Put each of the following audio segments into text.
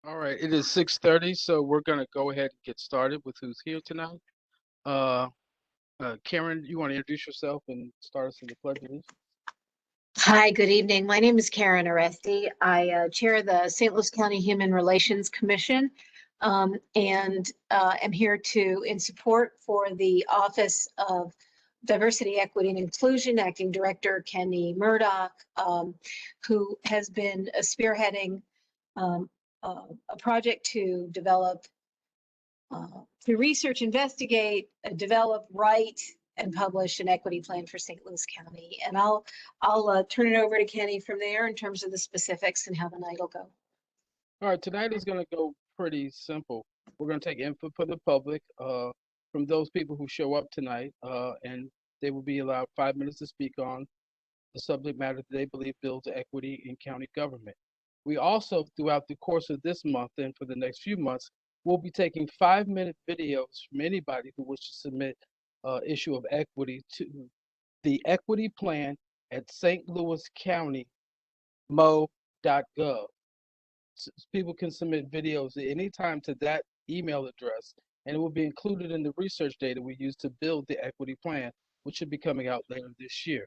All right, it is 6:30, so we're gonna go ahead and get started with who's here tonight. Uh, Karen, you want to introduce yourself and start us in the pledge of allegiance? Hi, good evening. My name is Karen Oresti. I chair the St. Louis County Human Relations Commission and am here in support for the Office of Diversity, Equity, and Inclusion, Acting Director Kenny Murdoch, who has been spearheading um, a project to develop, to research, investigate, develop, write, and publish an equity plan for St. Louis County. And I'll turn it over to Kenny from there in terms of the specifics and how the night will go. All right, tonight is gonna go pretty simple. We're gonna take input from the public, from those people who show up tonight, and they will be allowed 5 minutes to speak on the subject matter that they believe builds equity in county government. We also, throughout the course of this month and for the next few months, will be taking 5-minute videos from anybody who wishes to submit issue of equity to the equity plan at St. Louis County mo.gov. People can submit videos at any time to that email address, and it will be included in the research data we use to build the equity plan, which should be coming out later this year.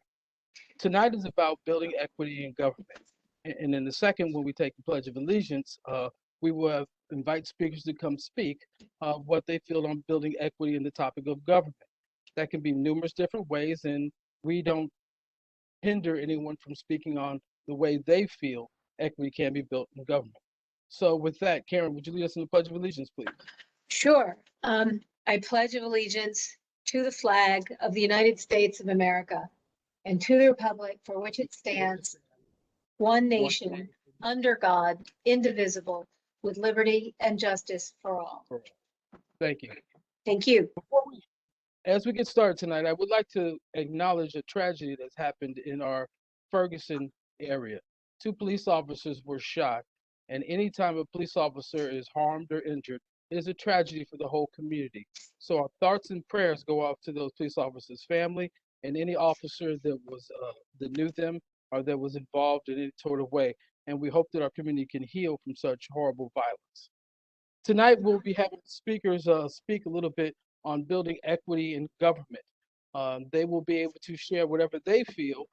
Tonight is about building equity in government. And in the second, when we take the Pledge of Allegiance, we will invite speakers to come speak what they feel on building equity in the topic of government. That can be numerous different ways, and we don't hinder anyone from speaking on the way they feel equity can be built in government. So with that, Karen, would you lead us in the Pledge of Allegiance, please? Sure. I pledge allegiance to the flag of the United States of America and to the republic for which it stands, one nation, under God, indivisible, with liberty and justice for all. Thank you. Thank you. As we get started tonight, I would like to acknowledge a tragedy that's happened in our Ferguson area. 2 police officers were shot, and anytime a police officer is harmed or injured, it is a tragedy for the whole community. So our thoughts and prayers go out to those police officers' family and any officer that knew them or that was involved in any sort of way. And we hope that our community can heal from such horrible violence. Tonight, we'll be having speakers speak a little bit on building equity in government. They will be able to share whatever they feel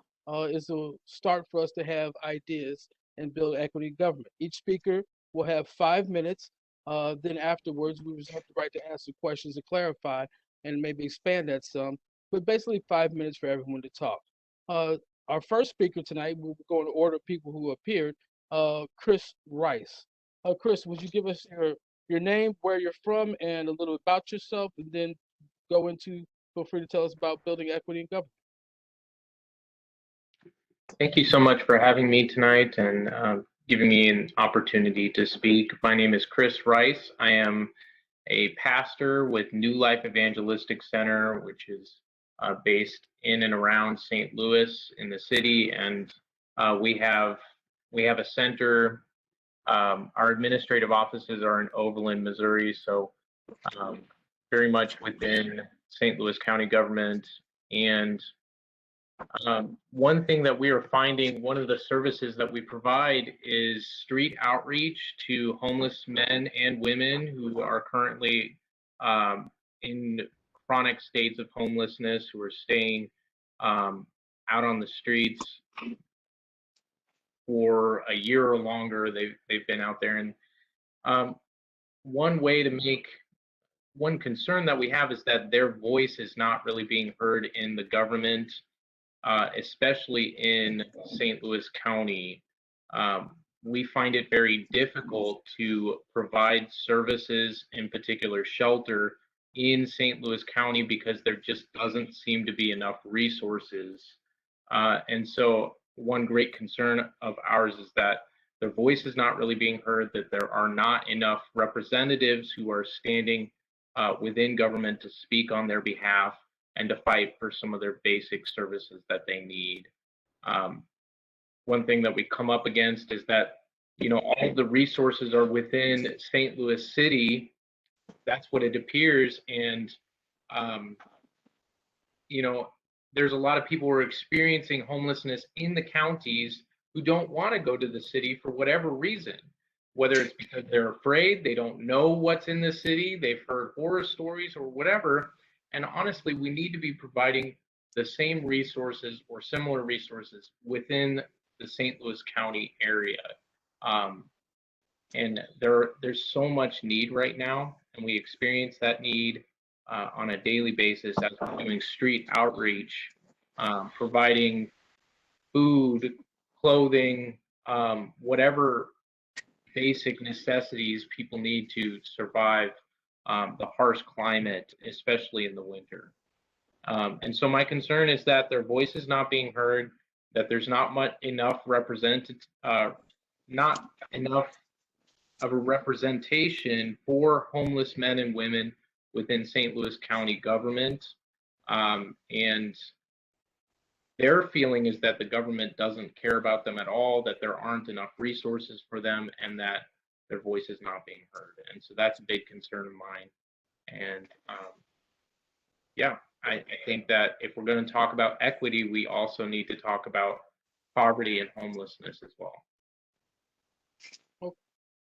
is a start for us to have ideas and build equity in government. Each speaker will have 5 minutes. Then afterwards, we reserve the right to answer questions and clarify and maybe expand that some, but basically 5 minutes for everyone to talk. Our first speaker tonight, we'll go in order of people who appeared, Chris Rice. Chris, would you give us your name, where you're from, and a little about yourself, and then feel free to tell us about building equity in government. Thank you so much for having me tonight and giving me an opportunity to speak. My name is Chris Rice. I am a pastor with New Life Evangelistic Center, which is based in and around St. Louis in the city, and we have a center. Our administrative offices are in Overland, Missouri, so very much within St. Louis County government. And one thing that we are finding, one of the services that we provide is street outreach to homeless men and women who are currently in chronic states of homelessness, who are staying out on the streets for a year or longer. They've been out there, and one concern that we have is that their voice is not really being heard in the government, especially in St. Louis County. We find it very difficult to provide services, in particular shelter, in St. Louis County because there just doesn't seem to be enough resources. And so one great concern of ours is that their voice is not really being heard, that there are not enough representatives who are standing within government to speak on their behalf and to fight for some of their basic services that they need. One thing that we come up against is that, all of the resources are within St. Louis City. That's what it appears. And, there's a lot of people who are experiencing homelessness in the counties who don't want to go to the city for whatever reason. whether it's because they're afraid, they don't know what's in the city, they've heard horror stories or whatever. And honestly, we need to be providing the same resources or similar resources within the St. Louis County area. And there's so much need right now, and we experience that need on a daily basis as we're doing street outreach, providing food, clothing, whatever basic necessities people need to survive the harsh climate, especially in the winter. And so my concern is that their voice is not being heard, that there's not not enough of a representation for homeless men and women within St. Louis County government. And their feeling is that the government doesn't care about them at all, that there aren't enough resources for them, and that their voice is not being heard. And so that's a big concern of mine. And yeah, I think that if we're going to talk about equity, we also need to talk about poverty and homelessness as well. Well,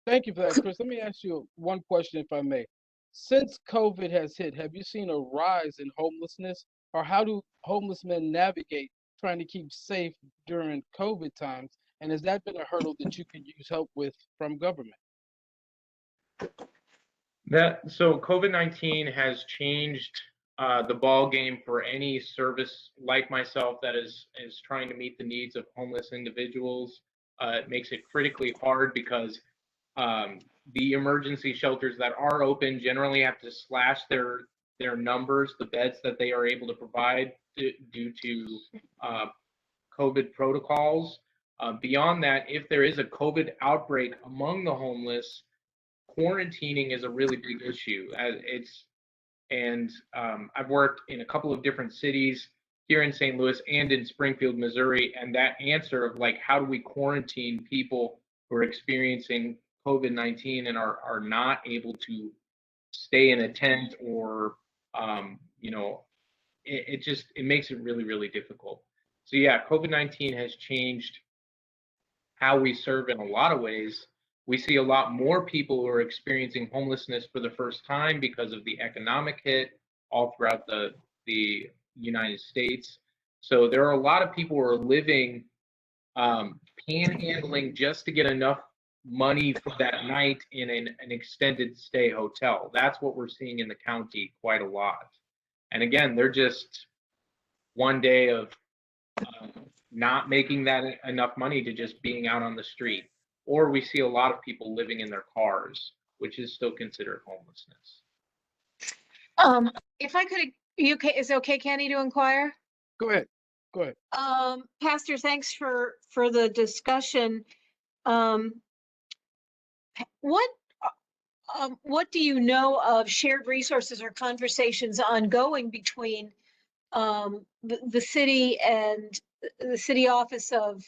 thank you for that, Chris. Let me ask you one question, if I may. Since COVID has hit, have you seen a rise in homelessness, or how do homeless men navigate trying to keep safe during COVID times? And has that been a hurdle that you can use help with from government? So COVID-19 has changed the ball game for any service like myself that is trying to meet the needs of homeless individuals. It makes it critically hard because the emergency shelters that are open generally have to slash their numbers, the beds that they are able to provide due to COVID protocols. Beyond that, if there is a COVID outbreak among the homeless, quarantining is a really big issue. I've worked in a couple of different cities here in St. Louis and in Springfield, Missouri, and that answer of like, how do we quarantine people who are experiencing COVID-19 and are not able to stay in a tent, or it makes it really, really difficult. So yeah, COVID-19 has changed how we serve in a lot of ways. We see a lot more people who are experiencing homelessness for the first time because of the economic hit all throughout the United States. So there are a lot of people who are living panhandling just to get enough money for that night in an extended stay hotel. That's what we're seeing in the county quite a lot. And again, they're just one day of not making that enough money to just being out on the street. Or we see a lot of people living in their cars, which is still considered homelessness. If I could, is it okay, Kenny, to inquire? Go ahead. Go ahead. Pastor, thanks for the discussion. What do you know of shared resources or conversations ongoing between the city and the city office of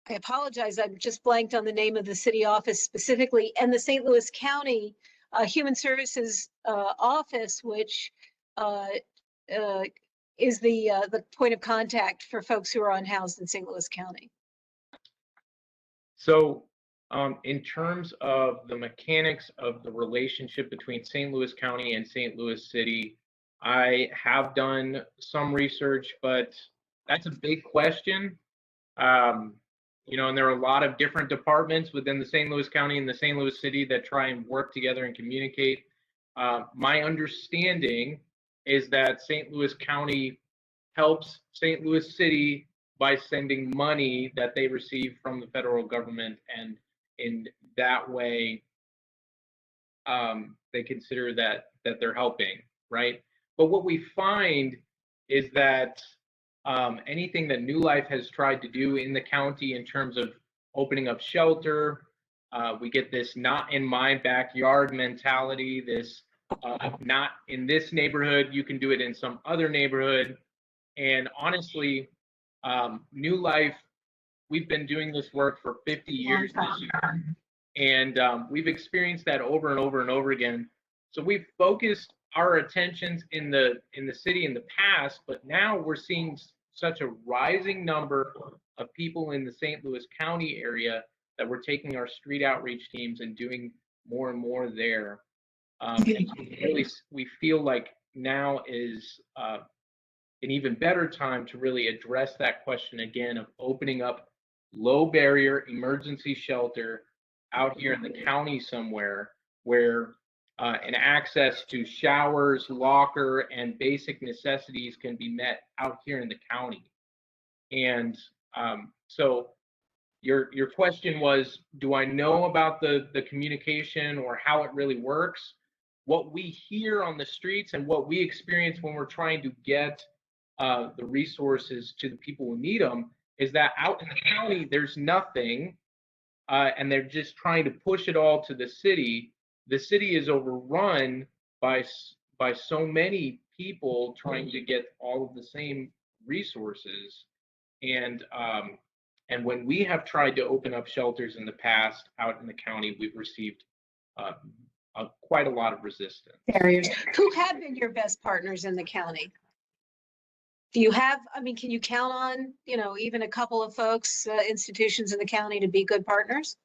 I apologize, I've just blanked on the name of the city office specifically, and the St. Louis County Human Services Office, which is the point of contact for folks who are unhoused in St. Louis County? So in terms of the mechanics of the relationship between St. Louis County and St. Louis City, I have done some research, but that's a big question. And there are a lot of different departments within the St. Louis County and the St. Louis City that try and work together and communicate. My understanding is that St. Louis County helps St. Louis City by sending money that they receive from the federal government, and in that way, they consider that they're helping, right? But what we find is that anything that New Life has tried to do in the county in terms of opening up shelter, we get this not in my backyard mentality, this not in this neighborhood, you can do it in some other neighborhood. And honestly, New Life, we've been doing this work for 50 years this year, and we've experienced that over and over and over again. So we've focused our attentions in the city in the past, but now we're seeing such a rising number of people in the St. Louis County area that we're taking our street outreach teams and doing more and more there. And really, we feel like now is an even better time to really address that question again of opening up low barrier emergency shelter out here in the county somewhere where and access to showers, locker, and basic necessities can be met out here in the county. And so your question was, do I know about the communication or how it really works? What we hear on the streets and what we experience when we're trying to get the resources to the people who need them is that out in the county there's nothing, and they're just trying to push it all to the city. The city is overrun by so many people trying to get all of the same resources, and when we have tried to open up shelters in the past out in the county, we've received quite a lot of resistance. Barriers. Who have been your best partners in the county? Do you have, I mean, can you count on, even a couple of folks, institutions in the county to be good partners?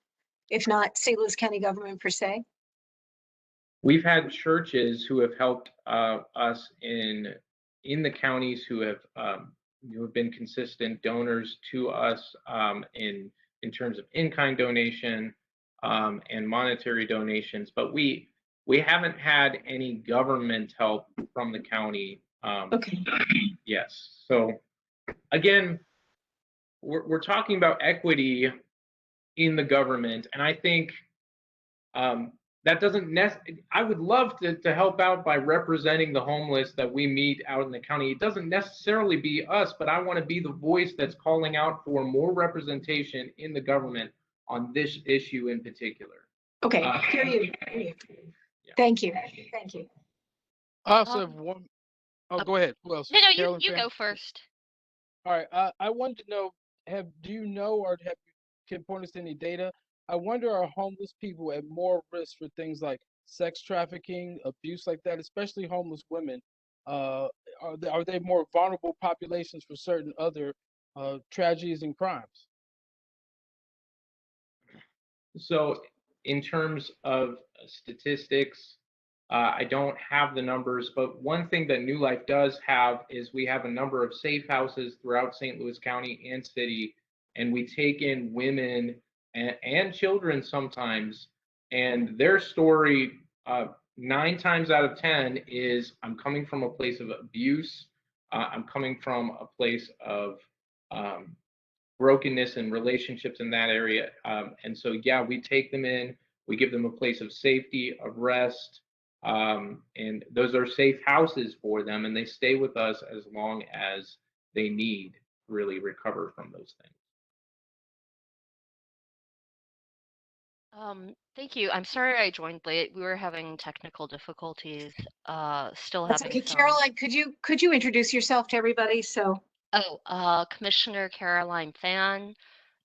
If not St. Louis County government per se? We've had churches who have helped us in the counties who have been consistent donors to us in terms of in-kind donation and monetary donations, but we haven't had any government help from the county. Okay. Yes. So again, we're talking about equity in the government, and I think that doesn't I would love to help out by representing the homeless that we meet out in the county. It doesn't necessarily be us, but I want to be the voice that's calling out for more representation in the government on this issue in particular. Okay, hear you. Yeah. Thank you. Thank you. I also have one. Oh, go ahead. Who else? No, Carolyn you Fan? go first. All right. I wanted to know, do you know or can point us to any data? I wonder, are homeless people at more risk for things like sex trafficking, abuse like that, especially homeless women? Are they more vulnerable populations for certain other tragedies and crimes? So in terms of statistics, I don't have the numbers, but one thing that New Life does have is we have a number of safe houses throughout St. Louis County and city, and we take in women and children sometimes, and their story 9 times out of 10 is, I'm coming from a place of abuse, I'm coming from a place of brokenness and relationships in that area. And so, yeah, we take them in, we give them a place of safety, of rest, and those are safe houses for them, and they stay with us as long as they need to really recover from those things. Thank you. I'm sorry I joined late. We were having technical difficulties. Still That's having okay. some. Caroline, could you introduce yourself to everybody? Commissioner Caroline Fan.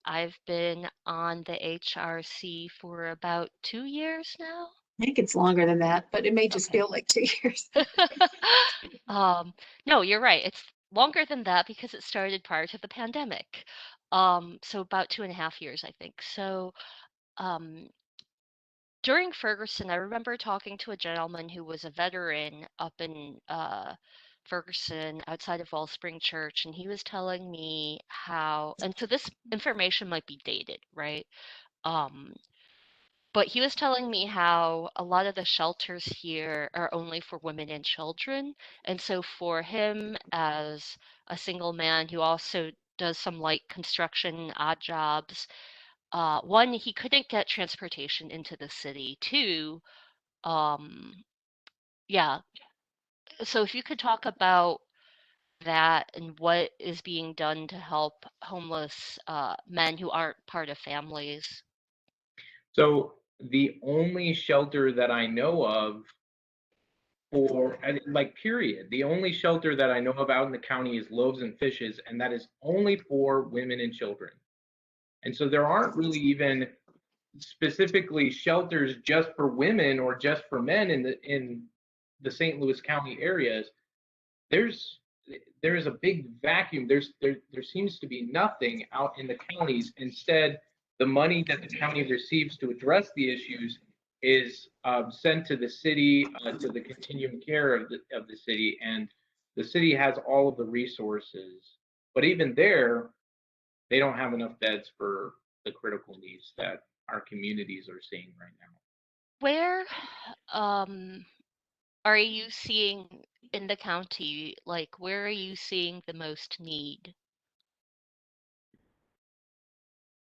I've been on the HRC for about 2 years now. I think it's longer than that, but it may just Okay. feel like 2 years. No, you're right. It's longer than that because it started prior to the pandemic. So about 2.5 years, I think. So, during Ferguson, I remember talking to a gentleman who was a veteran up in Ferguson outside of Wellspring Church, and he was telling me how, and so this information might be dated, right? Um, but he was telling me how a lot of the shelters here are only for women and children. And so for him, as a single man who also does some light construction, odd jobs, one, he couldn't get transportation into the city. Two, um, yeah. So if you could talk about that and what is being done to help homeless men who aren't part of families. So the only shelter that I know of period, the only shelter that I know of out in the county is Loaves and Fishes, and that is only for women and children. And so there aren't really even specifically shelters just for women or just for men in the St. Louis County areas. There is a big vacuum. There seems to be nothing out in the counties. Instead, the money that the county receives to address the issues is sent to the city, to the continuum care of the city, and the city has all of the resources. But even there, they don't have enough beds for the critical needs that our communities are seeing right now. Where are you seeing in the county, like where are you seeing the most need?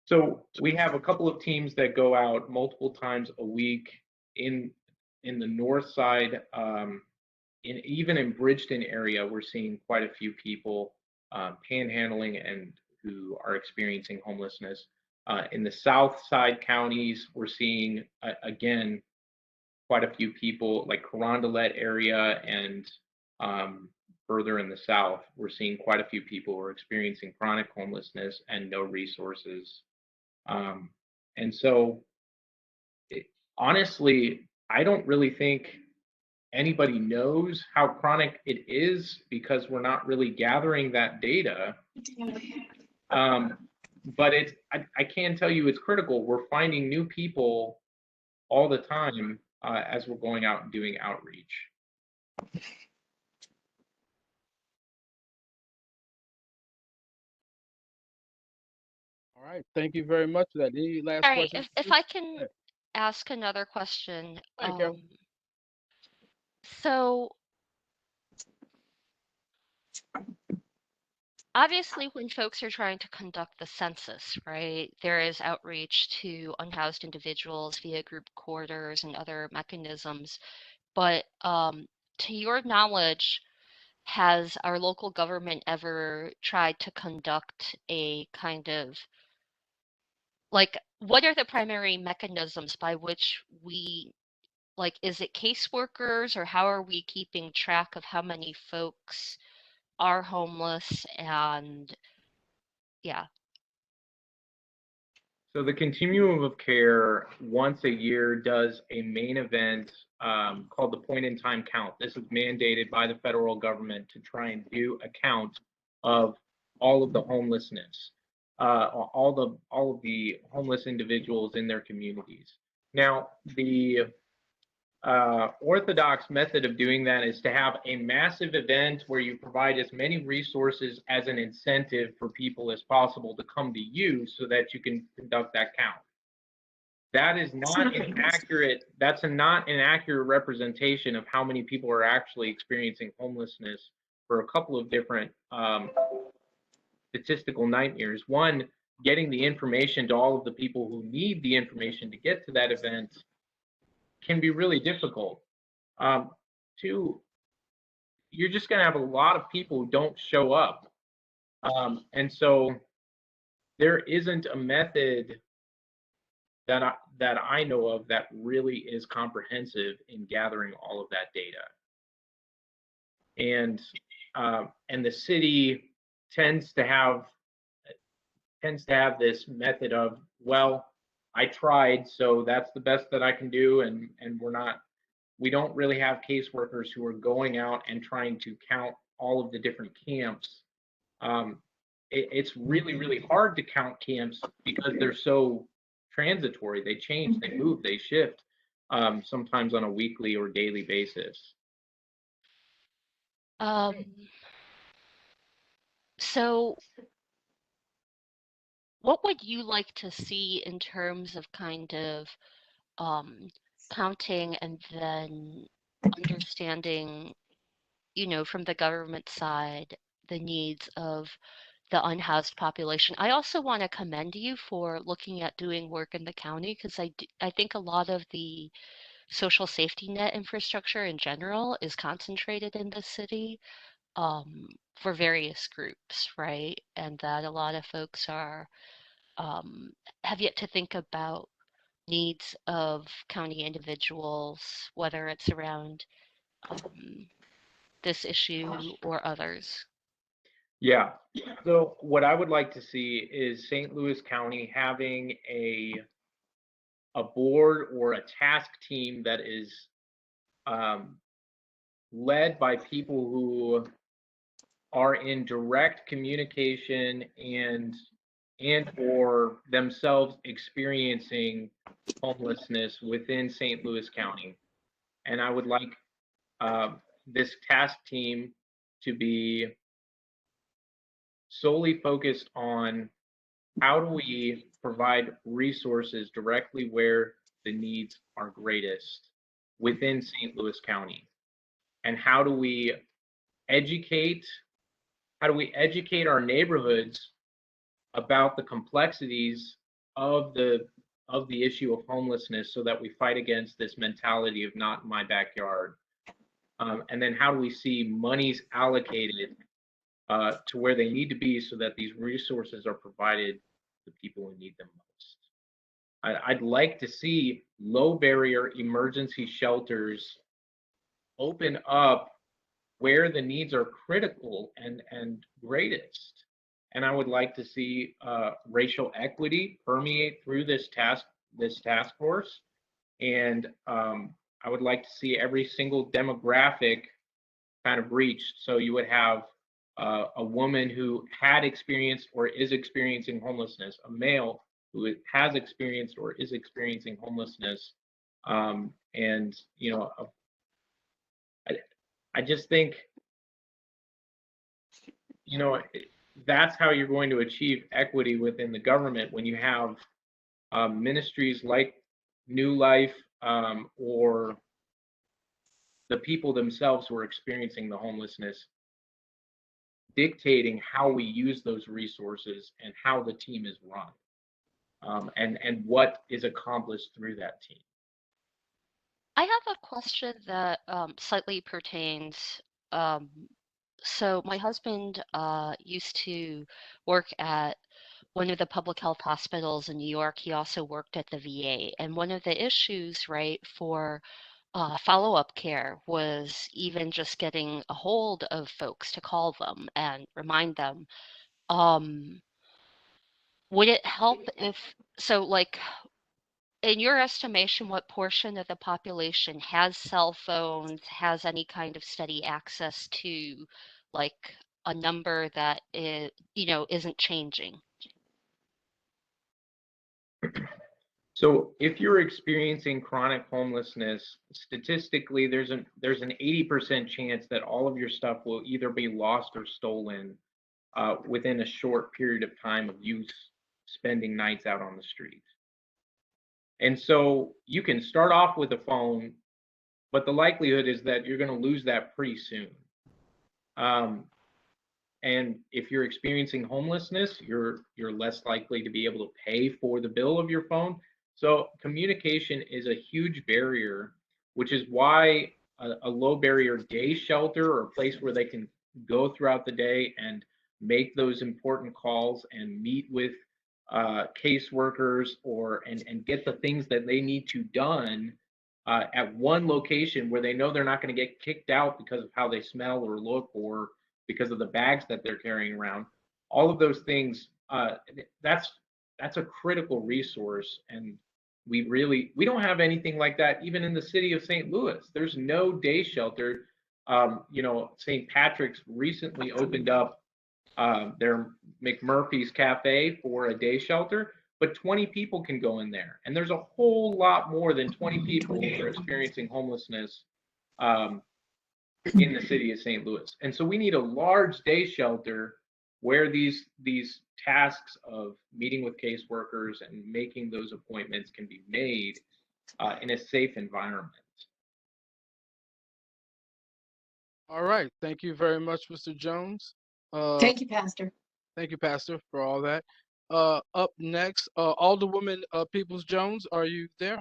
So we have a couple of teams that go out multiple times a week in the north side, even in Bridgeton area, we're seeing quite a few people panhandling and who are experiencing homelessness. In the south side counties, we're seeing again quite a few people, like Carondelet area and further in the south, we're seeing quite a few people who are experiencing chronic homelessness and no resources. And so, honestly, I don't really think anybody knows how chronic it is because we're not really gathering that data. But I can tell you it's critical. We're finding new people all the time as we're going out and doing outreach. All right. Thank you very much for that. Any last All right, questions? if I can ask another question. Hi, Carol. So obviously when folks are trying to conduct the census, right, there is outreach to unhoused individuals via group corridors and other mechanisms. But to your knowledge, has our local government ever tried to conduct a kind of like what are the primary mechanisms by which we like is it caseworkers or how are we keeping track of how many folks are homeless and yeah. So the Continuum of Care once a year does a main event called the Point in Time Count. This is mandated by the federal government to try and do a count of all of the homelessness, all of the homeless individuals in their communities. Now, the orthodox method of doing that is to have a massive event where you provide as many resources as an incentive for people as possible to come to you so that you can conduct that count. That is not an accurate, that's not an accurate representation of how many people are actually experiencing homelessness for a couple of different statistical nightmares. One, getting the information to all of the people who need the information to get to that event can be really difficult. Two, you're just going to have a lot of people who don't show up. And so there isn't a method that I know of that really is comprehensive in gathering all of that data. And the city tends to have this method of, well, I tried, so that's the best that I can do, and we don't really have caseworkers who are going out and trying to count all of the different camps. It's really, really hard to count camps because they're so transitory. They change, they move, they shift, sometimes on a weekly or daily basis. So what would you like to see in terms of kind of counting and then understanding, you know, from the government side, the needs of the unhoused population? I also want to commend you for looking at doing work in the county because I think a lot of the social safety net infrastructure in general is concentrated in the city for various groups, right? And that a lot of folks are have yet to think about needs of county individuals, whether it's around this issue or others. Yeah. So what I would like to see is St. Louis County having a board or a task team that is led by people who are in direct communication and and or themselves experiencing homelessness within St. Louis County. And I would like this task team to be solely focused on how do we provide resources directly where the needs are greatest within St. Louis County, and educate how do we educate our neighborhoods about the complexities of the issue of homelessness, so that we fight against this mentality of not in my backyard. And then how do we see monies allocated to where they need to be, so that these resources are provided to people who need them most. I'd like to see low barrier emergency shelters open up where the needs are critical and greatest. And I would like to see racial equity permeate through this task force. And I would like to see every single demographic kind of reached. So you would have a woman who had experienced or is experiencing homelessness, a male who has experienced or is experiencing homelessness, and you know, I just think, you know, that's how you're going to achieve equity within the government, when you have ministries like New Life, or the people themselves who are experiencing the homelessness dictating how we use those resources and how the team is run, and what is accomplished through that team. I have a question that slightly pertains. Um, so my husband used to work at one of the public health hospitals in New York. He also worked at the VA, and one of the issues, right, for follow-up care was even just getting a hold of folks to call them and remind them. Um, would it help if, so like, in your estimation, what portion of the population has cell phones, has any kind of steady access to like a number that is, isn't changing? So if you're experiencing chronic homelessness, statistically, there's an 80% chance that all of your stuff will either be lost or stolen within a short period of time of you spending nights out on the street. And so you can start off with a phone, but the likelihood is that you're going to lose that pretty soon. And if you're experiencing homelessness, you're less likely to be able to pay for the bill of your phone. So communication is a huge barrier, which is why a low barrier day shelter, or a place where they can go throughout the day and make those important calls and meet with caseworkers, and get the things that they need to done at one location, where they know they're not going to get kicked out because of how they smell or look, or because of the bags that they're carrying around. All of those things, that's a critical resource. And we don't have anything like that even in the city of St. Louis. There's no day shelter. St. Patrick's recently opened up their McMurphy's Cafe for a day shelter, but 20 people can go in there. And there's a whole lot more than 20 people who are experiencing homelessness in the city of St. Louis. And so we need a large day shelter where these tasks of meeting with caseworkers and making those appointments can be made in a safe environment. All right. Thank you very much, Mr. Jones. Thank you, Pastor. Thank you, Pastor, for all that. Up next, Alderwoman Peoples Jones, are you there?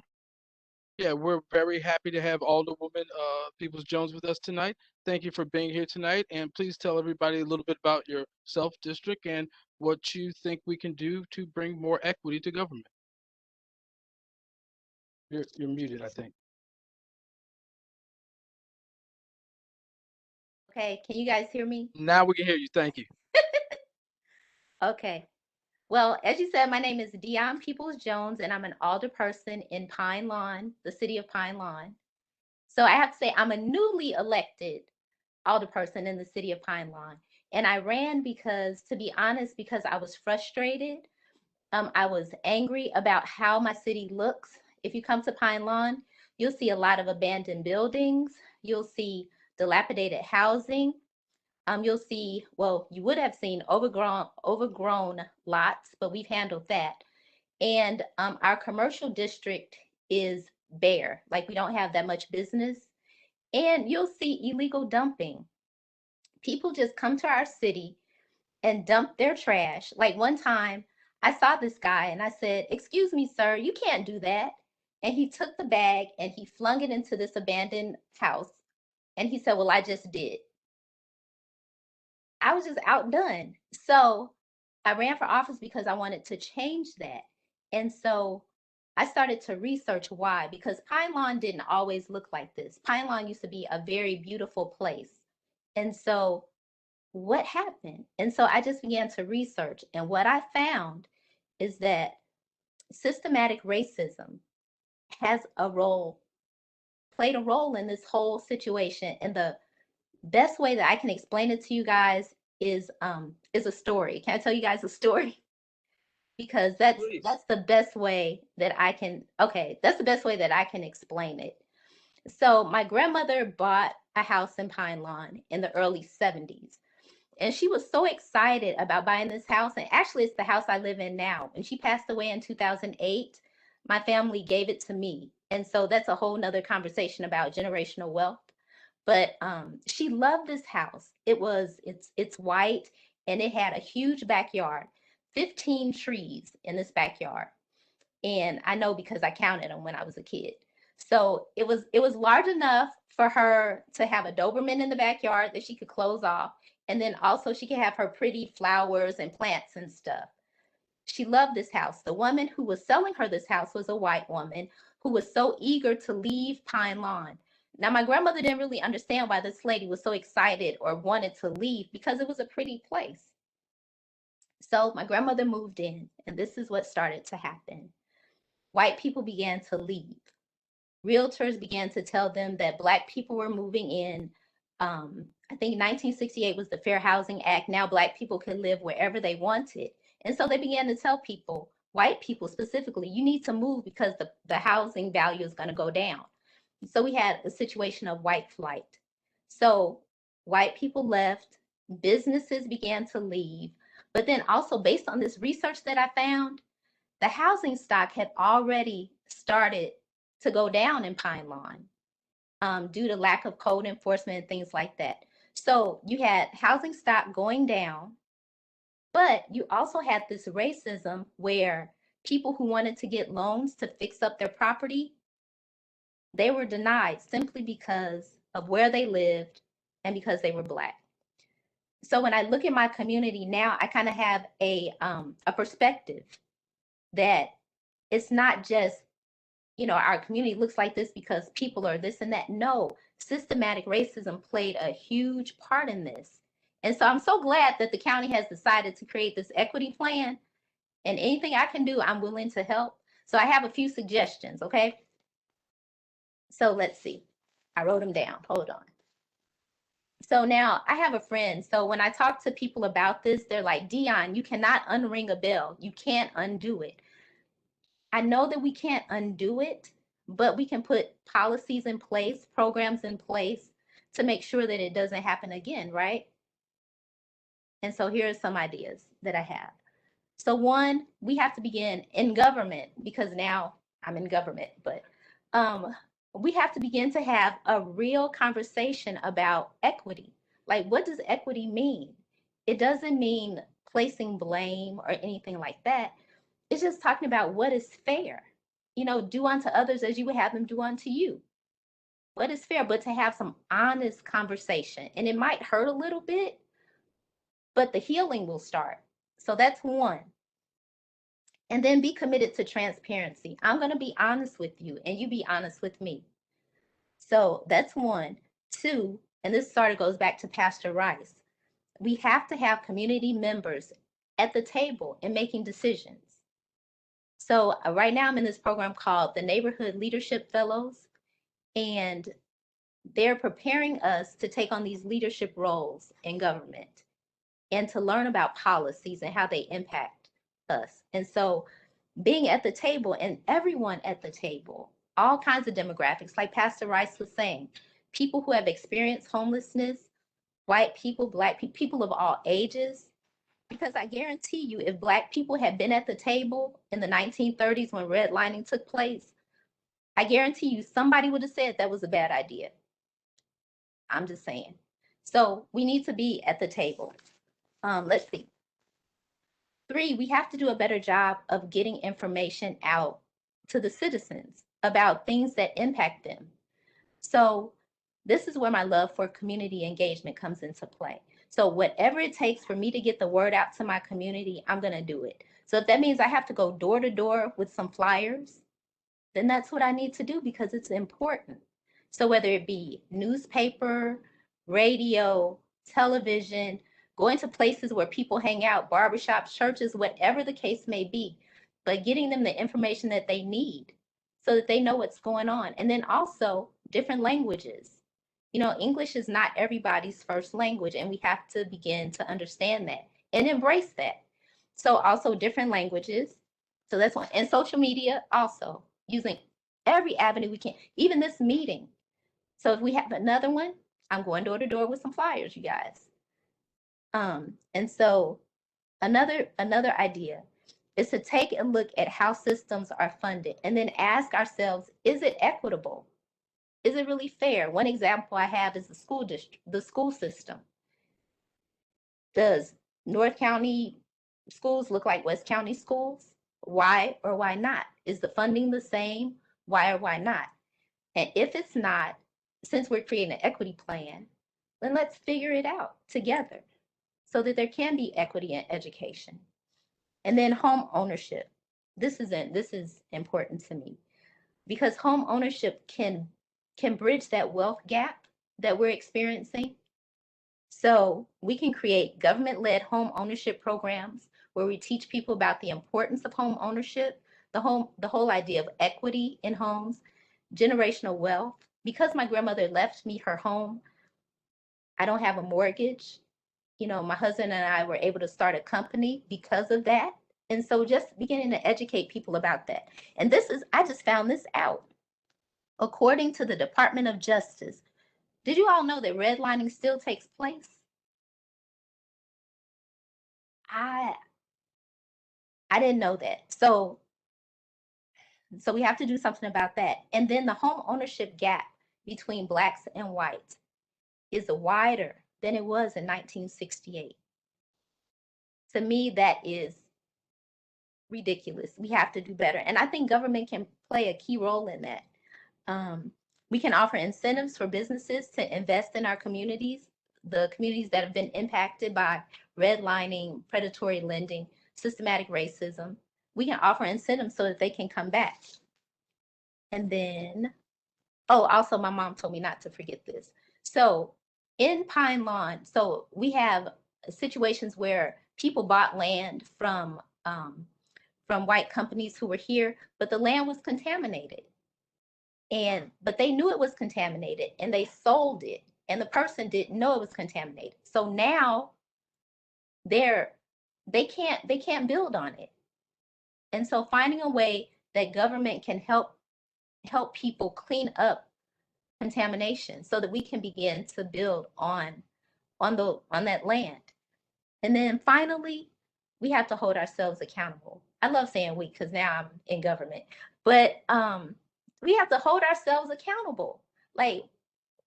Yeah, we're very happy to have Alderwoman Peoples Jones with us tonight. Thank you for being here tonight, and please tell everybody a little bit about your self-district and what you think we can do to bring more equity to government. You're muted, I think. Okay, can you guys hear me? Now we can hear you. Thank you. Okay. Well, as you said, my name is Dion Peoples Jones, and I'm an alderperson in Pine Lawn, the city of Pine Lawn. So I have to say I'm a newly elected alderperson in the city of Pine Lawn. And I ran because, to be honest, because I was frustrated I was angry about how my city looks. If you come to Pine Lawn, you'll see a lot of abandoned buildings. You'll see dilapidated housing. You'll see, well, you would have seen overgrown lots, but we've handled that. And our commercial district is bare, like we don't have that much business. And you'll see illegal dumping. People just come to our city and dump their trash. Like one time, I saw this guy and I said, "Excuse me, sir, you can't do that." And he took the bag and he flung it into this abandoned house. And he said, "Well, I just did." I was just outdone. So I ran for office because I wanted to change that. And so I started to research why, because Pine Lawn didn't always look like this. Pine Lawn used to be a very beautiful place. And so what happened? And so I just began to research. And what I found is that systematic racism has played a role in this whole situation. And the best way that I can explain it to you guys is a story. Can I tell you guys a story? Because that's the best way that I can, okay, that's the best way that I can explain it. So my grandmother bought a house in Pine Lawn in the early 70s. And she was so excited about buying this house. And actually, it's the house I live in now. And she passed away in 2008. My family gave it to me. And so that's a whole nother conversation about generational wealth. But she loved this house. It's white and it had a huge backyard, 15 trees in this backyard. And I know because I counted them when I was a kid. So it was large enough for her to have a Doberman in the backyard that she could close off. And then also she could have her pretty flowers and plants and stuff. She loved this house. The woman who was selling her this house was a white woman who was so eager to leave Pine Lawn. Now, my grandmother didn't really understand why this lady was so excited or wanted to leave because it was a pretty place. So my grandmother moved in, and this is what started to happen. White people began to leave. Realtors began to tell them that Black people were moving in. I think 1968 was the Fair Housing Act. Now Black people could live wherever they wanted. And so they began to tell people, white people specifically, you need to move because the housing value is going to go down. So we had a situation of white flight. So white people left, businesses began to leave. But then also based on this research that I found, the housing stock had already started to go down in Pine Lawn due to lack of code enforcement and things like that. So you had housing stock going down, but you also had this racism where people who wanted to get loans to fix up their property, they were denied simply because of where they lived and because they were Black. So when I look at my community now, I kind of have a perspective that it's not just, you know, our community looks like this because people are this and that. No, systematic racism played a huge part in this. And so I'm so glad that the county has decided to create this equity plan, and anything I can do, I'm willing to help. So I have a few suggestions, okay? So let's see. I wrote them down. Hold on. So now I have a friend. So when I talk to people about this, they're like, Dion, you cannot unring a bell. You can't undo it. I know that we can't undo it, but we can put policies in place, programs in place to make sure that it doesn't happen again, right? And so here are some ideas that I have. So one, we have to begin in government, because now I'm in government, but we have to begin to have a real conversation about equity. Like, what does equity mean? It doesn't mean placing blame or anything like that. It's just talking about what is fair. You know, do unto others as you would have them do unto you. What is fair? But to have some honest conversation. And it might hurt a little bit, but the healing will start. So that's one. And then be committed to transparency. I'm going to be honest with you and you be honest with me. So that's one. Two, and this sort of goes back to Pastor Rice. We have to have community members at the table and making decisions. So right now I'm in this program called the Neighborhood Leadership Fellows, and they're preparing us to take on these leadership roles in government and to learn about policies and how they impact us. And so being at the table and everyone at the table, all kinds of demographics, like Pastor Rice was saying, people who have experienced homelessness, white people, black people, people of all ages. Because I guarantee you, if Black people had been at the table in the 1930s when redlining took place, I guarantee you somebody would have said that was a bad idea. I'm just saying. So we need to be at the table. Let's see. 3, we have to do a better job of getting information out to the citizens about things that impact them. So this is where my love for community engagement comes into play. So whatever it takes for me to get the word out to my community, I'm going to do it. So if that means I have to go door to door with some flyers, then that's what I need to do because it's important. So whether it be newspaper, radio, television, going to places where people hang out, barbershops, churches, whatever the case may be, but getting them the information that they need so that they know what's going on. And then also different languages. You know, English is not everybody's first language, and we have to begin to understand that and embrace that. So also different languages. So that's one. And social media also, using every avenue we can, even this meeting. So if we have another one, I'm going door to door with some flyers, you guys. And so another idea is to take a look at how systems are funded and then ask ourselves, is it equitable? Is it really fair? One example I have is the school system. Does North County schools look like West County schools? Why or why not? Is the funding the same? Why or why not? And if it's not, since we're creating an equity plan, then let's figure it out together so that there can be equity in education. And then home ownership. This is important to me because home ownership can bridge that wealth gap that we're experiencing. So we can create government-led home ownership programs where we teach people about the importance of home ownership, the whole idea of equity in homes, generational wealth. Because my grandmother left me her home, I don't have a mortgage. You know, my husband and I were able to start a company because of that. And so just beginning to educate people about that. And I just found this out. According to the Department of Justice, did you all know that redlining still takes place? I didn't know that. So we have to do something about that. And then the home ownership gap between Blacks and whites is wider than it was in 1968. To me, that is ridiculous. We have to do better. And I think government can play a key role in that. We can offer incentives for businesses to invest in our communities, the communities that have been impacted by redlining, predatory lending, systematic racism. We can offer incentives so that they can come back. And then, also my mom told me not to forget this. So in Pine Lawn, so we have situations where people bought land from white companies who were here, but the land was contaminated. But they knew it was contaminated and they sold it, and the person didn't know it was contaminated. So now they can't build on it. And so finding a way that government can help people clean up contamination so that we can begin to build on that land. And then finally, we have to hold ourselves accountable. I love saying we because now I'm in government, but we have to hold ourselves accountable. Like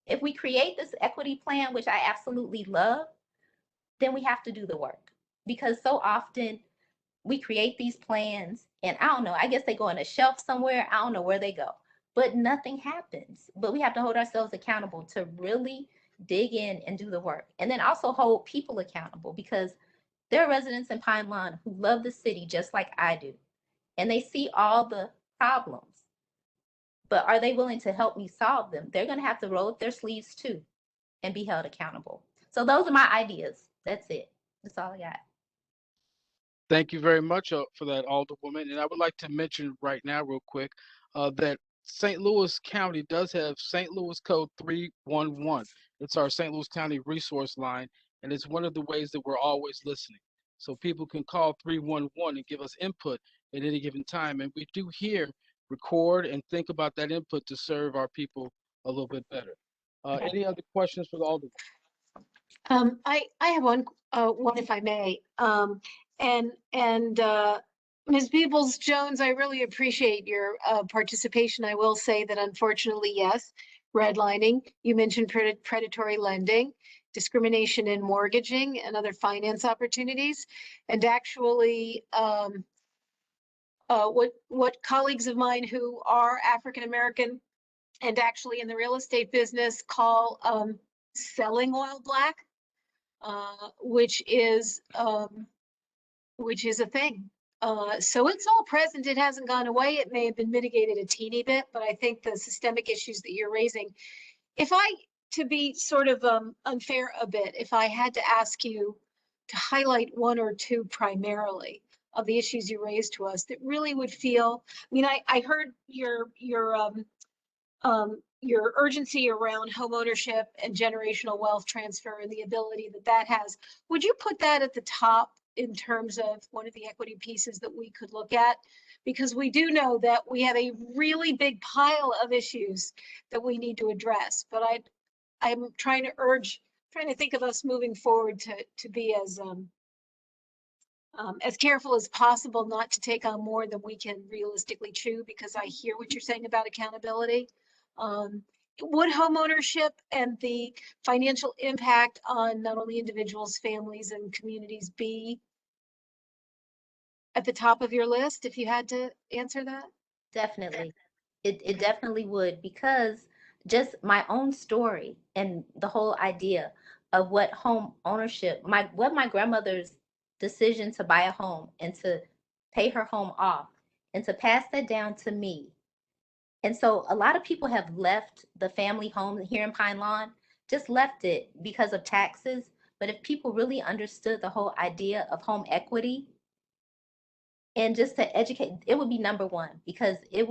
if we create this equity plan, which I absolutely love, then we have to do the work because so often we create these plans and I don't know, I guess they go on a shelf somewhere. I don't know where they go, but nothing happens. But we have to hold ourselves accountable to really dig in and do the work. And then also hold people accountable because there are residents in Pine Lawn who love the city just like I do. And they see all the problems. But are they willing to help me solve them? They're going to have to roll up their sleeves too and be held accountable. So those are my ideas. That's it. That's all I got. Thank you very much for that, Alderwoman. And I would like to mention right now, real quick, that St. Louis County does have St. Louis Code 311. It's our St. Louis County resource line, and it's one of the ways that we're always listening. so people can call 311 and give us input at any given time. And we do here record and think about that input to serve our people a little bit better. Any other questions for the Alderman? I have one if I may. Ms. Peebles-Jones, I really appreciate your participation. I will say that unfortunately, yes, redlining, you mentioned predatory lending, discrimination in mortgaging and other finance opportunities. And actually, what colleagues of mine who are African-American and actually in the real estate business call selling oil black, which is a thing. So it's all present. It hasn't gone away. It may have been mitigated a teeny bit, but I think the systemic issues that you're raising, to be sort of unfair a bit, if I had to ask you to highlight one or two primarily of the issues you raised to us that really would feel, I mean, I heard your urgency around homeownership and generational wealth transfer and the ability that has. Would you put that at the top in terms of one of the equity pieces that we could look at? Because we do know that we have a really big pile of issues that we need to address. But I'm trying to think of us moving forward to be as careful as possible not to take on more than we can realistically chew, because I hear what you're saying about accountability. Would homeownership and the financial impact on not only individuals, families, and communities be at the top of your list if you had to answer that? Definitely. It definitely would, because just my own story and the whole idea of what home ownership, what my grandmother's decision to buy a home and to pay her home off and to pass that down to me. And so a lot of people have left the family home here in Pine Lawn, just left it because of taxes. But if people really understood the whole idea of home equity and just to educate, it would be number one, because it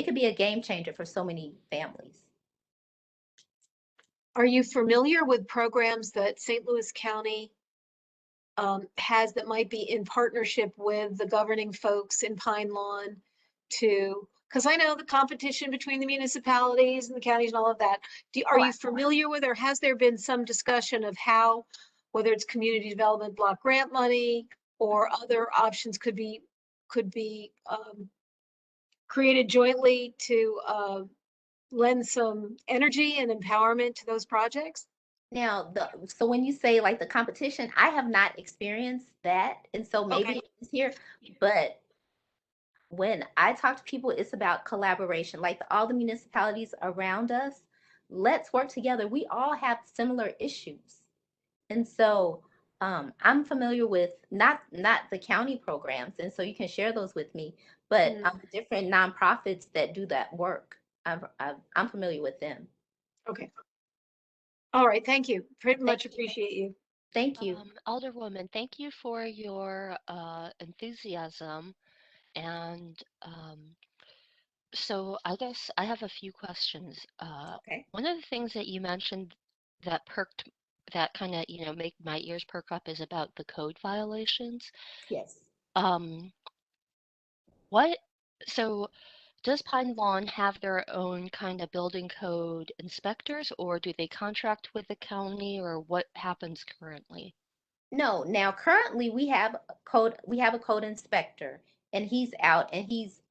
could be a game changer for so many families. Are you familiar with programs that St. Louis County has that might be in partnership with the governing folks in Pine Lawn because I know the competition between the municipalities and the counties and all of that. Are you familiar with, or has there been some discussion of how, whether it's community development block grant money or other options could be created jointly to lend some energy and empowerment to those projects? Now, so when you say like the competition, I have not experienced that. And so maybe it's here, but when I talk to people, it's about collaboration. Like all the municipalities around us, let's work together. We all have similar issues. And so I'm familiar with not the county programs, and so you can share those with me, but different nonprofits that do that work. I'm familiar with them. Okay. All right. Thank you. Pretty much appreciate you. Thank you. Alderwoman, thank you for your enthusiasm. And so I guess I have a few questions. Okay. One of the things that you mentioned that kind of, make my ears perk up is about the code violations. Yes. So does Pine Lawn have their own kind of building code inspectors, or do they contract with the county, or what happens currently? No, now currently we have a code inspector, and he's out and he's